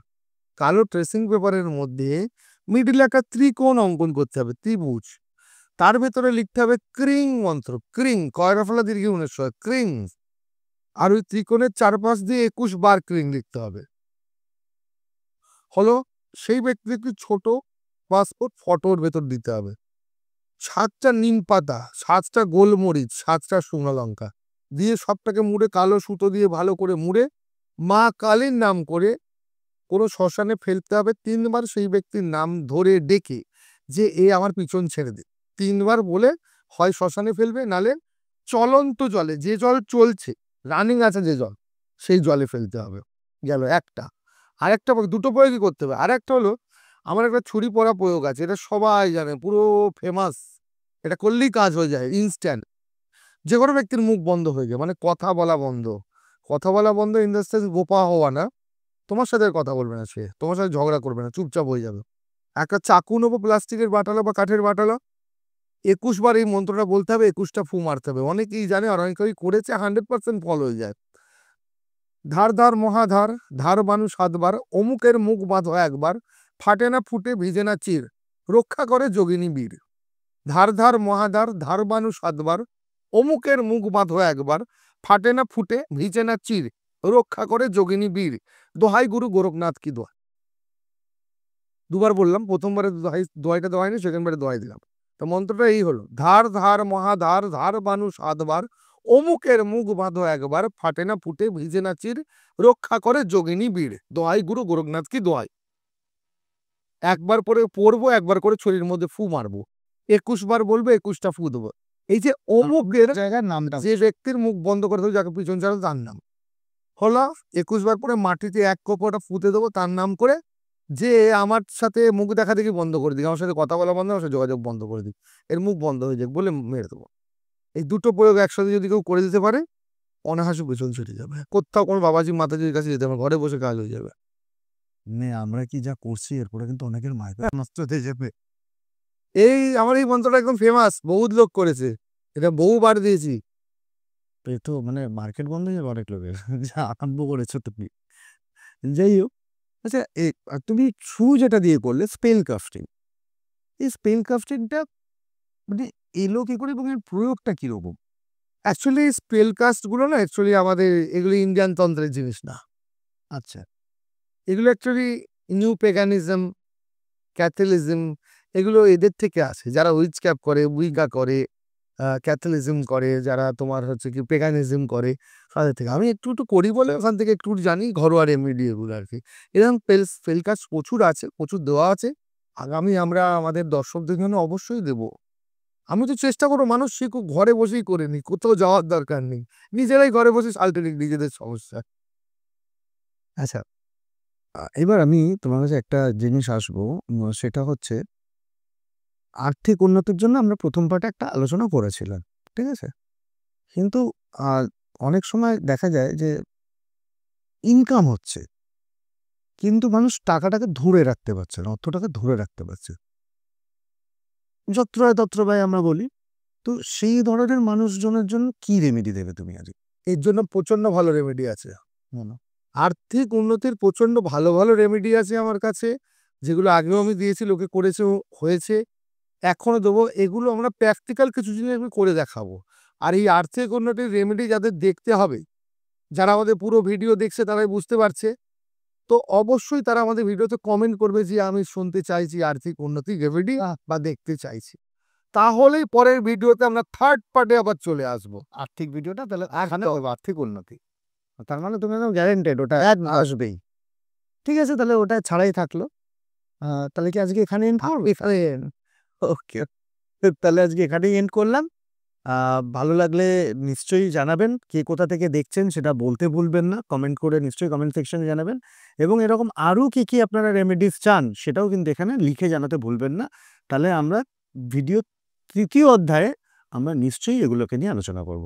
কালো ট্রেসিং পেপারের মধ্যে মিডিলে একটা ত্রিকোণ অঙ্কন করতে হবে, ত্রিভুজ। তার ভেতরে লিখতে হবে ক্রিং মন্ত্র, ক্রিং, কয়রা ফেলা দীর্ঘ ক্রিং। আর ওই ত্রিকোণের চারপাশ দিয়ে 21 বার ক্রিং লিখতে হবে। হলো, সেই ব্যক্তির একটি ছোট পাসপোর্ট ফটোর ভেতর দিতে হবে। 7টা নিম পাতা, 7টা গোলমরিচ, 7টা শুকনো লঙ্কা দিয়ে সবটাকে মুড়ে, কালো সুতো দিয়ে ভালো করে মুড়ে মা কালীর নাম করে কোনো শ্মশানে ফেলতে হবে। 3বার সেই ব্যক্তির নাম ধরে ডেকে যে এ আমার পিছন ছেড়ে দে, 3বার বলে হয় শ্মশানে ফেলবে, নালে চলন্ত জলে, যে জল চলছে, রানিং আছে যে জল, সেই জলে ফেলতে হবে। গেল একটা। আরেকটা দুটো প্রয়োগই করতে হবে। আরেকটা হলো, আমার একটা ছুরি পরা প্রয়োগ আছে, এটা সবাই জানে, পুরো ফেমাস। এটা করলেই কাজ হয়ে যায় ইনস্ট্যান্ট। যে কোনো ব্যক্তির মুখ বন্ধ হয়ে যায়, মানে কথা বলা বন্ধ। কথা বলা বন্ধ ইন দ্য সেন্স বোপা হওয়া না, তোমার সাথে আর কথা বলবে না, সে তোমার সাথে ঝগড়া করবে না, চুপচাপ হয়ে যাবে। একটা চাকু নেবো, প্লাস্টিকের বাটালো বা কাঠের বাটালো, 21 বার এই মন্ত্রটা বলতে হবে, 21টা ফু মারতে হবে। অনেকেই জানে আর অনেকেই করেছে, 100% ফল হয়ে যায়। ধার ধার মহাধার, ধার বানু 7বার, অমুকের মুখ বাঁধো একবার, ফাটে না ফুটে ভিজে না চির, রক্ষা করে যোগিনী বীর। ধার ধার মহাধার, ধার বানু 7বার, অমুকের মুখ বাঁধো একবার, ফাটে না ফুটে ভিজে না চির, রক্ষা করে যোগিনী বীর। দোহাই গুরু গোরখনাথ কি দোহাই। দুবার বললাম, প্রথমবারে দোহাইটা দোহাই নি, সেকেন্ডবারে দোহাই দিলাম। তো মন্ত্রটা এই হলো, ধার ধার মহাধার, ধার বানু 7বার, অমুকের মুখ বাঁধো একবার, ফাটে না ফুটে ভিজে না চির, রক্ষা করে যোগিনী বীর। দোহাই গুরু গোরখনাথ কি দোহাই। একবার পরে পড়বো, একবার করে ছড়ির মধ্যে ফু মারবো, 21 বার বলবো, 21টা ফু দেবো। এই যে অমুকের জায়গার নামটা যে ব্যক্তির মুখ বন্ধ করে দেবো, যাকে পিছন ছাড়া, তার নাম হলো। 21 বার পরে মাটিতে এক কোপটা ফুতে দেবো তার নাম করে, যে আমার সাথে মুখ দেখা দেখি বন্ধ করে দিক, আমার সাথে কথা বলা বন্ধ, আমার সাথে যোগাযোগ বন্ধ করে দিক, এর মুখ বন্ধ হয়ে যাক বলে মেরে দেবো। এই দুটো প্রয়োগ একসাথে যদি কেউ করে দিতে পারে, অনাহাসে পেছন ছুটে যাবে, কোথাও কোনো বাবাজি মাতাজির কাছে যেতে হবে, ঘরে বসে কাজ হয়ে যাবে। মানে আমরা কি যা করছি এরপরে কিন্তু অনেকের মাইকা নষ্ট হয়ে যাবে। এই আমার এই মন্ত্রটা একদম ফেমাস, বহুত লোক করেছে, এটা বহুবার দিয়েছি। এ তো মানে মার্কেট বন্ধ হয়ে যাবে অনেক লোকের, যা আরম্ভ করেছো তুমি। যাই হোক, আচ্ছা তুমি শু যেটা দিয়ে করলে স্পেল কাস্টিং, এই স্পেল কাস্টিংটা মানে এলো কি করে এবং এর প্রয়োগটা কিরকম? অ্যাকচুয়ালি স্পেল কাস্ট গুলো না, অ্যাকচুয়ালি আমাদের এগুলো ইন্ডিয়ান তন্ত্রের জিনিস না। আচ্ছা, এগুলো অ্যাকচুয়ালি নিউ পেগানিজম, ক্যাথলিজম, এগুলো এদের থেকে আসে। যারা উইচ ক্যাপ করে, উইগা করে, ক্যাথলিজম করে, যারা তোমার হচ্ছে কি পেগানিজম করে, তাদের থেকে আমি একটু একটু করি বলে ওখান থেকে একটু জানি, ঘরোয়া রেমেডি এগুলো আর কি। এরকম স্পেল কাস্ট প্রচুর আছে, প্রচুর দেওয়া আছে। আগামী আমরা আমাদের দর্শকদের জন্য অবশ্যই দেবো। আমি তো চেষ্টা করবো মানুষ শিখুক, ঘরে বসেই করে নি, কোথাও যাওয়ার দরকার নেই, নিজেরাই ঘরে বসে আল্টারনেট নিজেদের সমস্যা। আচ্ছা, এবার আমি তোমার কাছে একটা জিনিস আসবো, সেটা হচ্ছে আর্থিক উন্নতির জন্য আমরা প্রথম পার্টে একটা আলোচনা করেছিলাম, ঠিক আছে? কিন্তু অনেক সময় দেখা যায় যে ইনকাম হচ্ছে, কিন্তু মানুষ টাকাটাকে ধরে রাখতে পারছে না, অর্থটাকে ধরে রাখতে পারছে, যত্রয় তত্র ব্যয় আমরা বলি। তো সেই ধরনের মানুষজনের জন্য কি রেমেডি দেবে তুমি আজ? এর জন্য প্রচন্ড ভালো রেমেডি আছে। বলো। আর্থিক উন্নতির প্রচন্ড ভালো ভালো রেমেডি আছে আমার কাছে, যেগুলো আগেও আমি দিয়েছি, লোকে করেছে, হয়েছে, এখনো দেবো। এগুলো আমরা প্র্যাকটিক্যাল কিছু জিনিস আমি করে দেখাবো। আর এই আর্থিক উন্নতির রেমেডি যাদের দেখতে হবে, যারা আমাদের পুরো ভিডিও দেখছে তারাই বুঝতে পারছে, তো অবশ্যই তারা আমাদের ভিডিওতে কমেন্ট করবে যে আমি শুনতে চাইছি আর্থিক উন্নতি রেমেডি বা দেখতে চাইছি। তাহলেই পরের ভিডিওতে আমরা থার্ড পার্টে আবার চলে আসবো। আর্থিক ভিডিওটা তাহলে এখানে হবে, আর্থিক উন্নতি, তার মানে তুমি একদম গ্যারেন্টেড ওটা আসবেই। ঠিক আছে, তাহলে ওটা ছাড়াই থাকলো। তাহলে কি আজকে এখানে এন্ড করবো? এখানে ওকে, তাহলে আজকে এখানেই এন্ড করলাম। ভালো লাগলে নিশ্চয়ই জানাবেন, কে কোথা থেকে দেখছেন সেটা বলতে ভুলবেন না, কমেন্ট করে নিশ্চয়ই কমেন্ট সেকশনে জানাবেন। এবং এরকম আরও কি কি আপনারা রেমেডিস চান সেটাও কিন্তু এখানে লিখে জানাতে ভুলবেন না। তাহলে আমরা ভিডিও 3য় অধ্যায়ে আমরা নিশ্চয়ই এগুলোকে নিয়ে আলোচনা করব।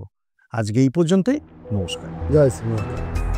আজকে এই পর্যন্তই, নমস্কার। জয় শ্রী রাম।